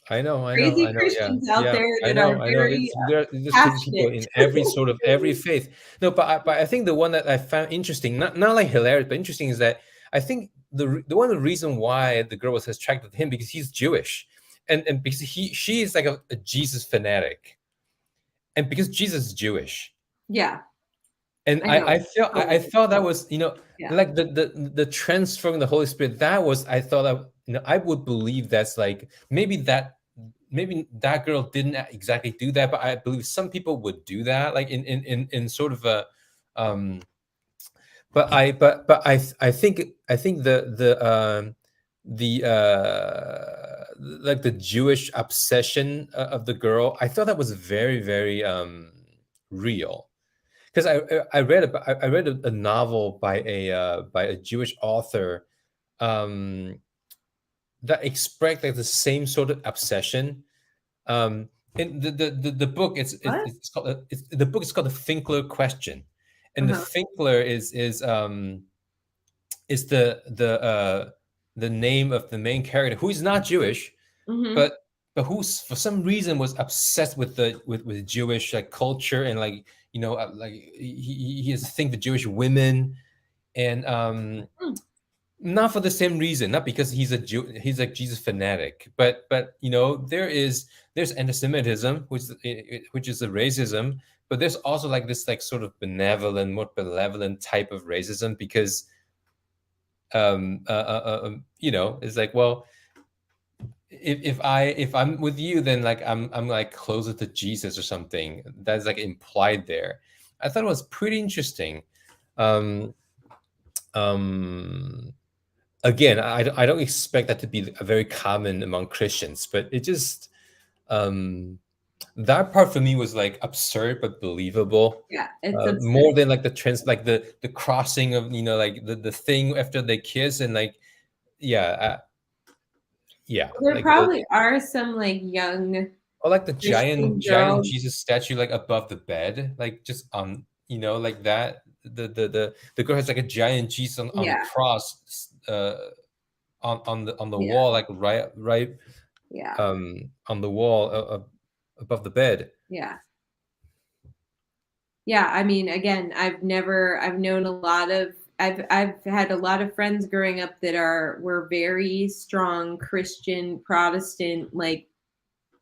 I know. Yeah, Christians out yeah. there that are I know. very There's people passionate. in every sort of every faith. No, but I think the one that I found interesting, not like hilarious, but interesting, is that I think the one of the reason why the girl was attracted to him because he's Jewish, and because she is like a Jesus fanatic, and because Jesus is Jewish, Yeah, and I know. I Totally. thought that was Yeah. like the transferring the Holy Spirit, that was I thought that I would believe that's like maybe that girl didn't exactly do that, but I believe some people would do that like in sort of a um I think the like the Jewish obsession of the girl, I thought that was very real, because I read a novel by a Jewish author um, that expressed like the same sort of obsession. In the book, What? it's called the book is called the Finkler Question, and the Uh-huh. Finkler is the name of the main character who is not Jewish, Mhm. but who's for some reason was obsessed with with Jewish like culture, and like like he has a thing for Jewish women, and Mm. not for the same reason, not because he's a Jew, he's like Jesus fanatic, but there's anti-Semitism, which is a racism, but there's also like this like sort of benevolent, more benevolent type of racism, because it's like, well, if I'm with you, then like I'm like closer to Jesus or something. That's like implied there. I thought it was pretty interesting. Um, um, Again, I don't expect that to be a very common among Christians, but it just that part for me was like absurd but believable. Yeah, it's More absurd. than like like the crossing of like the thing after they kiss, and like yeah yeah There like the probably are some like young or like the Christian giant girls. Jesus statue like above the bed, like just like that. The girl has like a giant Jesus on the Yeah, cross on the yeah, wall, like right yeah, on the wall above the bed. yeah. Yeah, I mean, again, I've known a lot of I've had a lot of friends growing up that were very strong Christian, Protestant, like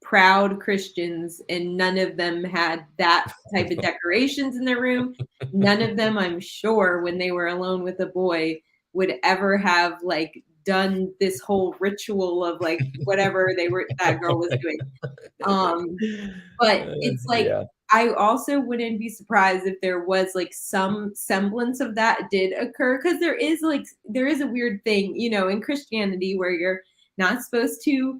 proud Christians, and none of them had that type of decorations in their room. None of them, I'm sure, when they were alone with a boy, would ever have like done this whole ritual of like whatever that girl was doing. But it's like, Yeah. I also wouldn't be surprised if there was like some semblance of that did occur, because there is a weird thing, in Christianity where you're not supposed to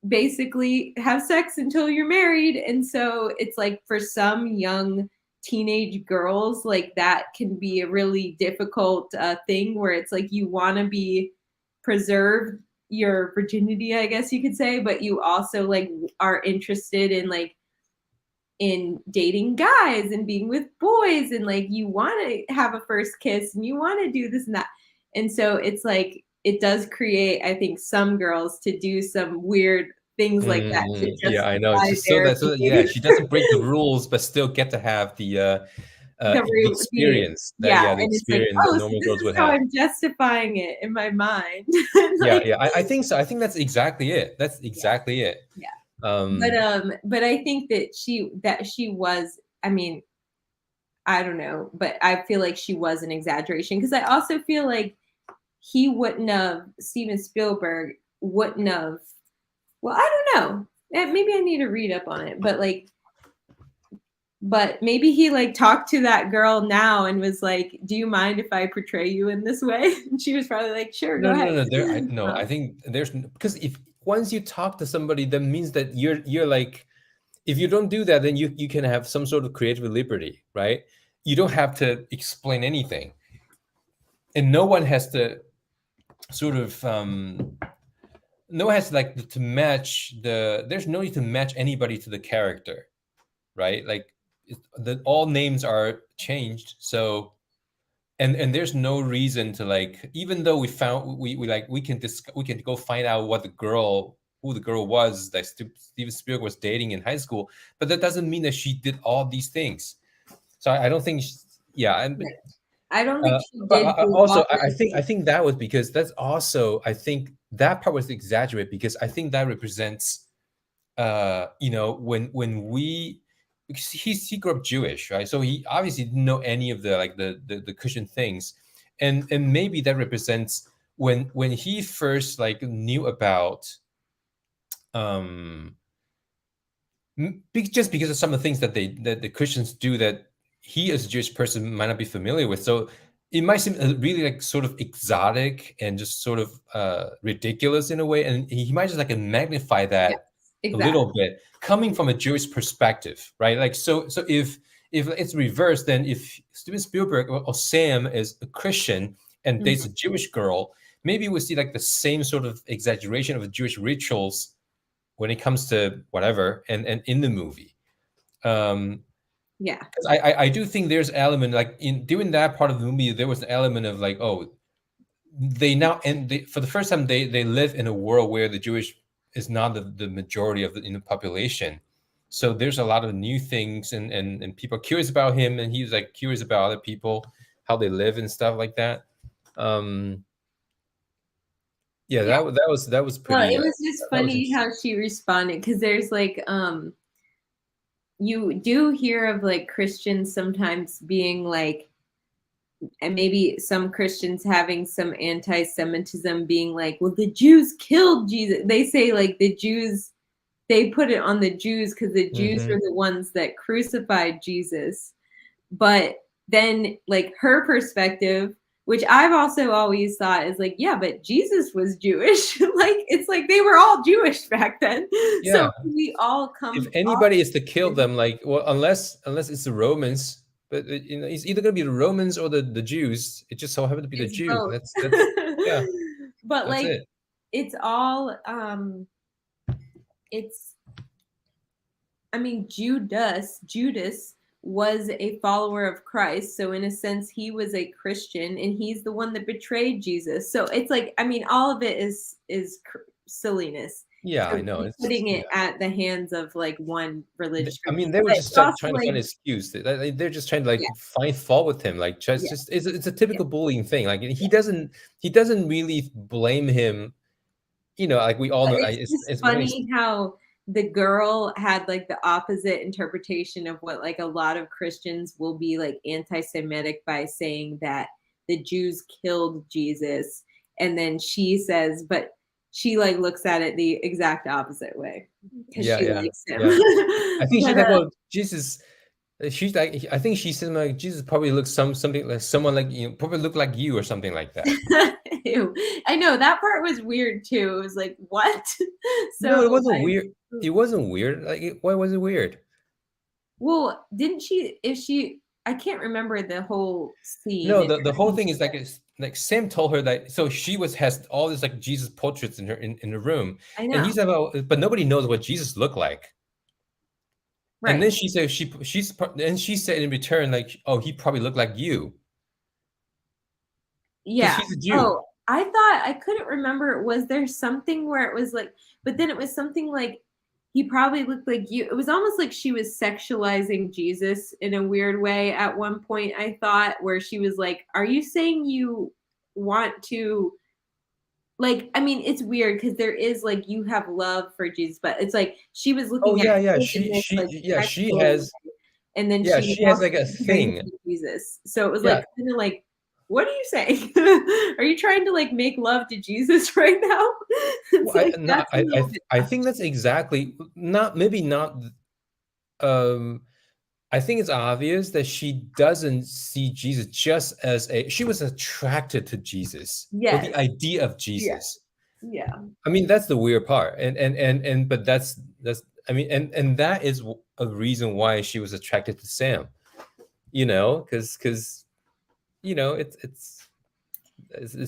basically have sex until you're married. And so it's like for some young teenage girls, like that can be a really difficult thing where it's like you want to be preserve your virginity, I guess you could say, but you also like are interested in like in dating guys and being with boys, and like you want to have a first kiss and you want to do this and that. And so it's like it does create, I think, some girls to do some weird things like that to Yeah, I know. It's justify just so their that so yeah, behavior. she doesn't break the rules, but still get to have the The experience that yeah, yeah, the and it's like, experience that oh, so normal this girls is would how have. I'm justifying it in my mind. Yeah, Like, yeah. I think so. I think that's exactly it. That's yeah, exactly it. yeah. Um, But I think that she was, I mean, I don't know, but I feel like she was an exaggeration, because I also feel like Steven Spielberg wouldn't have, well, I don't know. Maybe I need to read up on it, but maybe he like talked to that girl now and was like, "Do you mind if I portray you in this way?" And she was probably like, "Sure, go no, ahead." no, no. There, I no. I Um, think because if once you talk to somebody, that means that you're like, if you don't do that, then you can have some sort of creative liberty, right? You don't have to explain anything, and no one has to sort of no one has like to match there's no need to match anybody to the character, right? Like all names are changed, so and there's no reason to like, even though we like we can go find out who the girl was that Steven Spielberg was dating in high school, but that doesn't mean that she did all these things. So I don't think yeah. And right. I don't think uh, she but did do all also, those I things. think that was because that's also, I think that part was exaggerated, because I think that represents, when we, because he grew up Jewish, right? So he obviously didn't know any of the like the Christian things, and maybe that represents when he first like knew about um just because of some of the things that the Christians do that he as a Jewish person might not be familiar with. So it might seem really like sort of exotic and just sort of ridiculous in a way, and he might just like magnify Yes, that a exactly. little bit coming from a Jewish perspective, right? Like so if it's reversed, then if Steven Spielberg or Sam is a Christian and dates Mhm. a Jewish girl, maybe we see like the same sort of exaggeration of the Jewish rituals when it comes to whatever and in the movie. um 'Cause I do think there's element like in during that part of the movie, there was an element of like, oh, they now, and for the first time they live in a world where the Jewish is not the majority of the in the population. So there's a lot of new things, and people are curious about him, and he's like curious about other people, how they live and stuff like that. um yeah, Yeah. that was Well, pretty it was just that was funny interesting. how she responded, because there's like you do hear of like Christians sometimes being like, and maybe some Christians having some anti-Semitism, being like, well, the Jews killed Jesus. They say like the Jews, they put it on the Jews because the Jews Hmm. were the ones that crucified Jesus. But then like her perspective, which I've also always thought is like, yeah, but Jesus was Jewish. Like it's like they were all Jewish back then. So Yeah, we all if come off. anybody is to kill them, like, well, unless it's the Romans, but it's either gonna be the Romans or the Jews. It just so happened to be the It's Jews. both. That's yeah, But that's like it. it's all it's, I mean, Judas was a follower of Christ. So in a sense, he was a Christian, and he's the one that betrayed Jesus. So it's like, I mean, all of it is silliness. Yeah, So I know. he's It's putting yeah. it at the hands of like one religious I group. mean, they were But just it's also trying to like, find an excuse. They're just trying to like yeah, find fault with him. Like yeah, just it's a yeah, typical bullying thing. Like yeah. he doesn't really blame him. You know, like we all But know, it's just it's when he's funny how the girl had like the opposite interpretation of what like a lot of Christians will be like anti-Semitic by saying that the Jews killed Jesus. And then she says, but she like looks at it the exact opposite way because yeah she yeah likes him. yeah. I think she's But like, well, Jesus. She's like, I think she said like Jesus probably looks something like someone like you, probably look like you or something like that. ew. I know that part was weird too. It was like, what? No, So it wasn't I weird. It wasn't weird. Like, why was it weird? well, didn't she if she I can't remember the whole scene No, and the whole everything thing she is like said. it's like Sam told her that so she was has all this like Jesus portraits in her in the room, I and he know. said, well, but nobody knows what Jesus looked like. And Right. then she said and she said in return like, oh, he probably looked like you because Yeah. he's a Jew. Oh, I thought I couldn't remember. Was there something where it was like, but then it was something like he probably looked like you. It was almost like she was sexualizing Jesus in a weird way at one point, I thought, where she was like, are you saying you want to like I mean it's weird because there is like you have love for Jesus, but it's like she was Oh looking at yeah, yeah. him in this like She sexual has way, and then yeah she was she has also like a comparing him thing. to Jesus. So it was Yeah. like kind of like, what are you saying? Are you trying to like make love to Jesus right now? It's Well, like that's a little bit I think much. that's exactly not maybe not um I think it's obvious that she doesn't see Jesus just as a she was attracted to Jesus or the Yes. idea of Yeah. Jesus. Yeah. I mean, that's the weird part. And but that's I mean, and that is a reason why she was attracted to Sam, you know, because you know,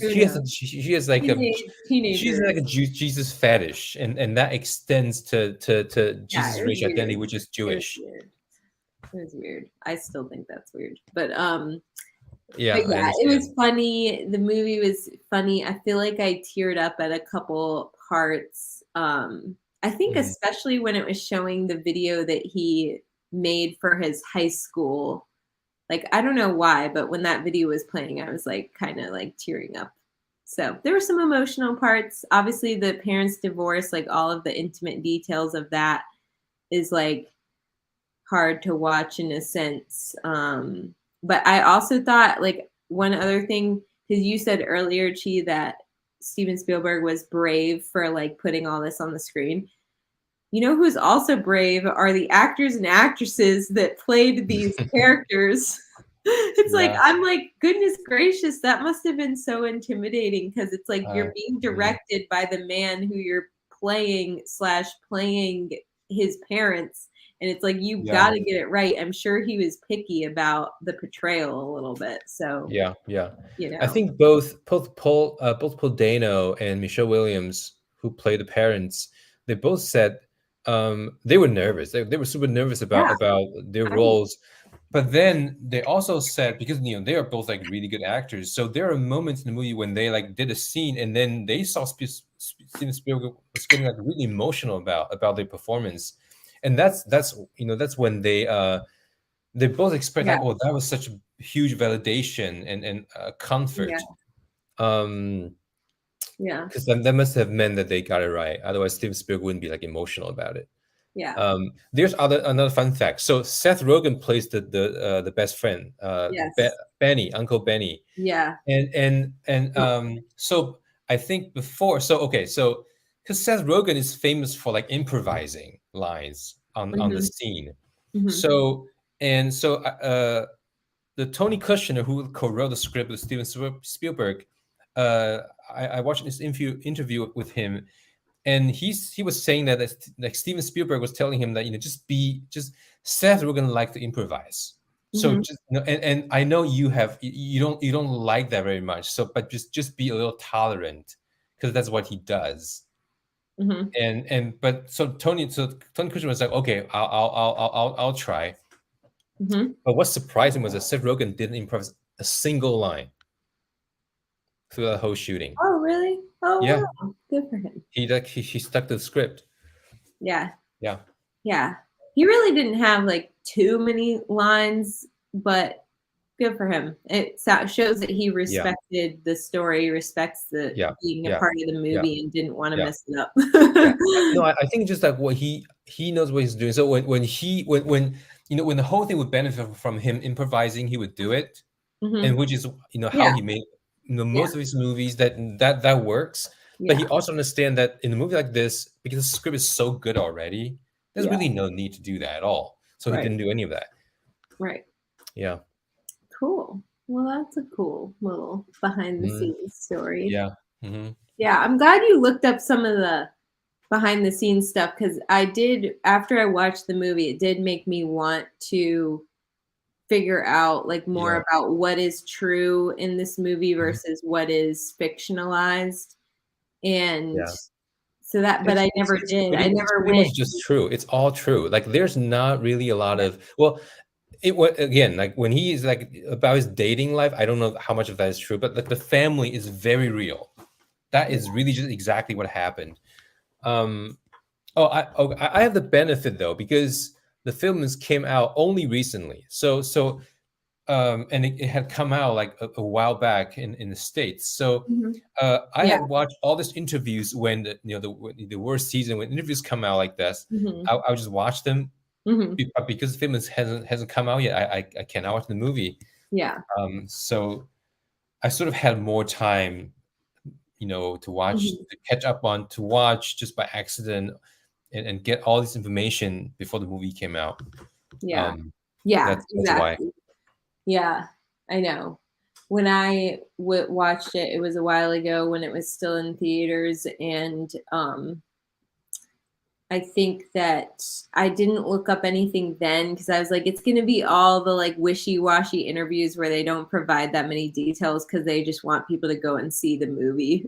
Who she has knows? she has like a she's Teenagers. like a Jesus fetish and that extends to Yeah, Jesus' it was racial identity, weird. which is It was Jewish. weird. It was weird. I still think that's weird. Yeah, But I yeah, it was understand. funny. The movie was funny. I feel like I teared up at a couple parts. I think Mhm. especially when it was showing the video that he made for his high school. Like I don't know why, but when that video was playing, I was like kind of like tearing up. So there were some emotional parts. Obviously, the parents' divorce, like all of the intimate details of that is like hard to watch in a sense. But I also thought like one other thing because you said earlier, Chi, that Steven Spielberg was brave for like putting all this on the screen. You know who's also brave are the actors and actresses that played these characters. It's like Yeah, I'm like, goodness gracious, that must have been so intimidating because it's like you're being mhm. directed by the man who you're playing slash playing his parents. And it's like you Yeah, got to get it right. I'm sure he was picky about the portrayal a little bit. So, yeah, yeah. you I know, think both Paul Dano and Michelle Williams, who play the parents, they both said they were nervous. They were super nervous yeah, about their I mean, roles. But then they also said because you know they are both like really good actors, so there are moments in the movie when they like did a scene and then they saw Steven Spielberg was getting like really emotional about their performance, and that's you know that's when they both expressed yeah, like, oh, that was such a huge validation and yeah, comfort. Um, yeah, because that must have meant that they got it right. Otherwise, Steven Spielberg wouldn't be like emotional about it. yeah, There's another fun fact. So Seth Rogen plays the best friend, yes, Benny, Uncle Benny, yeah, and so I think before, so okay, so because Seth Rogen is famous for like improvising lines on the hmm scene, hmm so the Tony Kushner who co-wrote the script with Steven Spielberg, uh, I watched this interview with him, and he was saying that like Steven Spielberg was telling him that you know just Seth Rogen like to improvise. So hmm just you know, and I know you don't like that very much. So but just be a little tolerant because that's what he does. hmm And but Tony Kushner was like, okay, I'll try. hmm But what surprised him was that Seth Rogen didn't improvise a single line through the whole shooting. Oh, really? Oh Yeah, wow, good for him. he stuck to the script. Yeah, Yeah, yeah. He really didn't have like too many lines, but good for him. It shows that he yeah, respected the story, respects the yeah, being a yeah, part of the yeah, movie, and didn't want to yeah, mess it up. yeah. No, I think just like what he knows what he's doing. So when when the whole thing would benefit from him improvising, he would do it, Hmm. and which is how Yeah, he made yeah, most of his movies. That works. But yeah, he also understand that in a movie like this, because the script is so good already, there's yeah. really no need to do that at all. So he Right, didn't do any of that. right. Yeah. Cool. Well, that's a cool little behind the Mhm. scenes story. Yeah. Hmm. Yeah, I'm glad you looked up some of the behind the scenes stuff because I did, after I watched the movie, it did make me want to figure out like Yeah. more about what is true in this movie Mhm. versus what is fictionalized. And Yeah. so that, but I never It's did. I it's never pretty went. much just true. It's all true. Like there's not really a lot of well, again like when he's like about his dating life. I don't know how much of that is true, but like the family is very real. That Yeah. is really just exactly what happened. Um, I have the benefit though because the film came out only recently. And it had come out like a while back in the States. So Mhm. I Yeah. had watched all these interviews when the worst season when interviews come out like this. Hmm. I would just watch them Hmm. because the film hasn't come out yet. I cannot watch the movie. Yeah. So I sort of had more time, to watch, Hmm. to catch up on, to watch just by accident and get all this information before the movie came out. Yeah. Um, Yeah. that's why. Exactly. Yeah, I know. When I watched it, it was a while ago when it was still in theaters, and I think that I didn't look up anything then because I was like, it's gonna be all the like wishy-washy interviews where they don't provide that many details because they just want people to go and see the movie.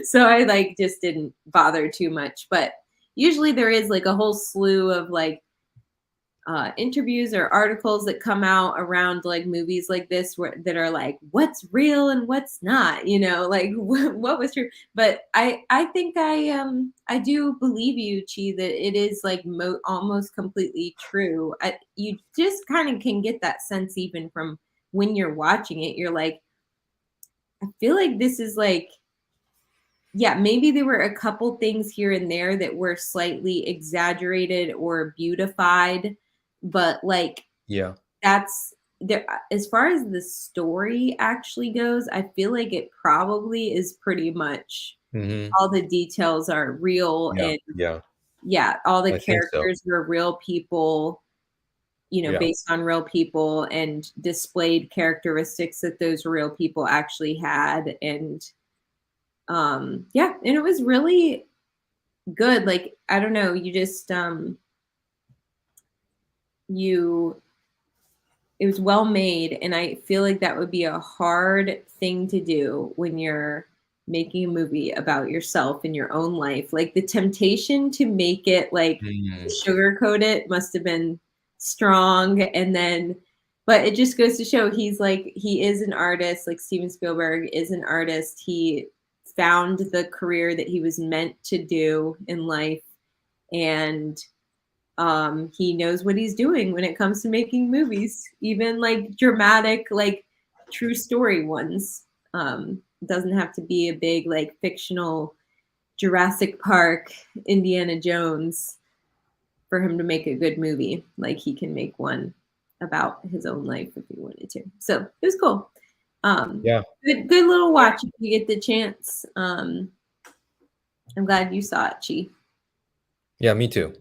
So I like just didn't bother too much. But usually there is like a whole slew of like interviews or articles that come out around like movies like this that are like what's real and what's not, like what was true. But I think I do believe you, Chi, that it is like almost completely true. You just kind of can get that sense even from when you're watching it. You're like, I feel like this is like, yeah, maybe there were a couple things here and there that were slightly exaggerated or beautified, but like Yeah. that's there. As far as the story actually goes, I feel like it probably is pretty much Hmm. all the details are real, Yeah. and Yeah. yeah, all the I think so. characters were real people, Yeah. based on real people and displayed characteristics that those real people actually had. And yeah, and it was really good. Like, I don't know, you just you it was well made, and I feel like that would be a hard thing to do when you're making a movie about yourself in your own life. Like the temptation to make it like Mm. sugarcoat it must have been strong. And then but it just goes to show he is an artist. Like Steven Spielberg is an artist. He found the career that he was meant to do in life, and he knows what he's doing when it comes to making movies, even like dramatic, like true story ones. Doesn't have to be a big like fictional Jurassic Park, Indiana Jones for him to make a good movie. Like he can make one about his own life if he wanted to. So it was cool. Yeah. Good little watch if you get the chance. I'm glad you saw it, Chi. Yeah. Me too.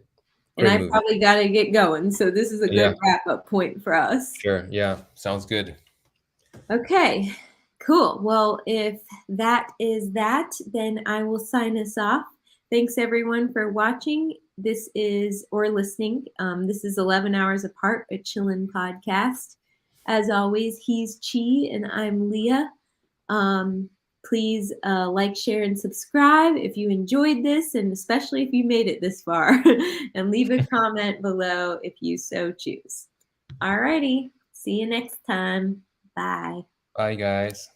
And Great I movie. probably got to get going. So this is a Yeah. good wrap up point for us. Sure. Yeah. Sounds good. Okay, cool. Well, if that is that, then I will sign us off. Thanks everyone for watching. This is or listening. This is 11 Hours Apart, a ChiLynn podcast. As always, he's Chi and I'm Leah. Um, please like, share, and subscribe if you enjoyed this, and especially if you made it this far. And leave a comment below if you so choose. Alrighty, see you next time. Bye. Bye, guys.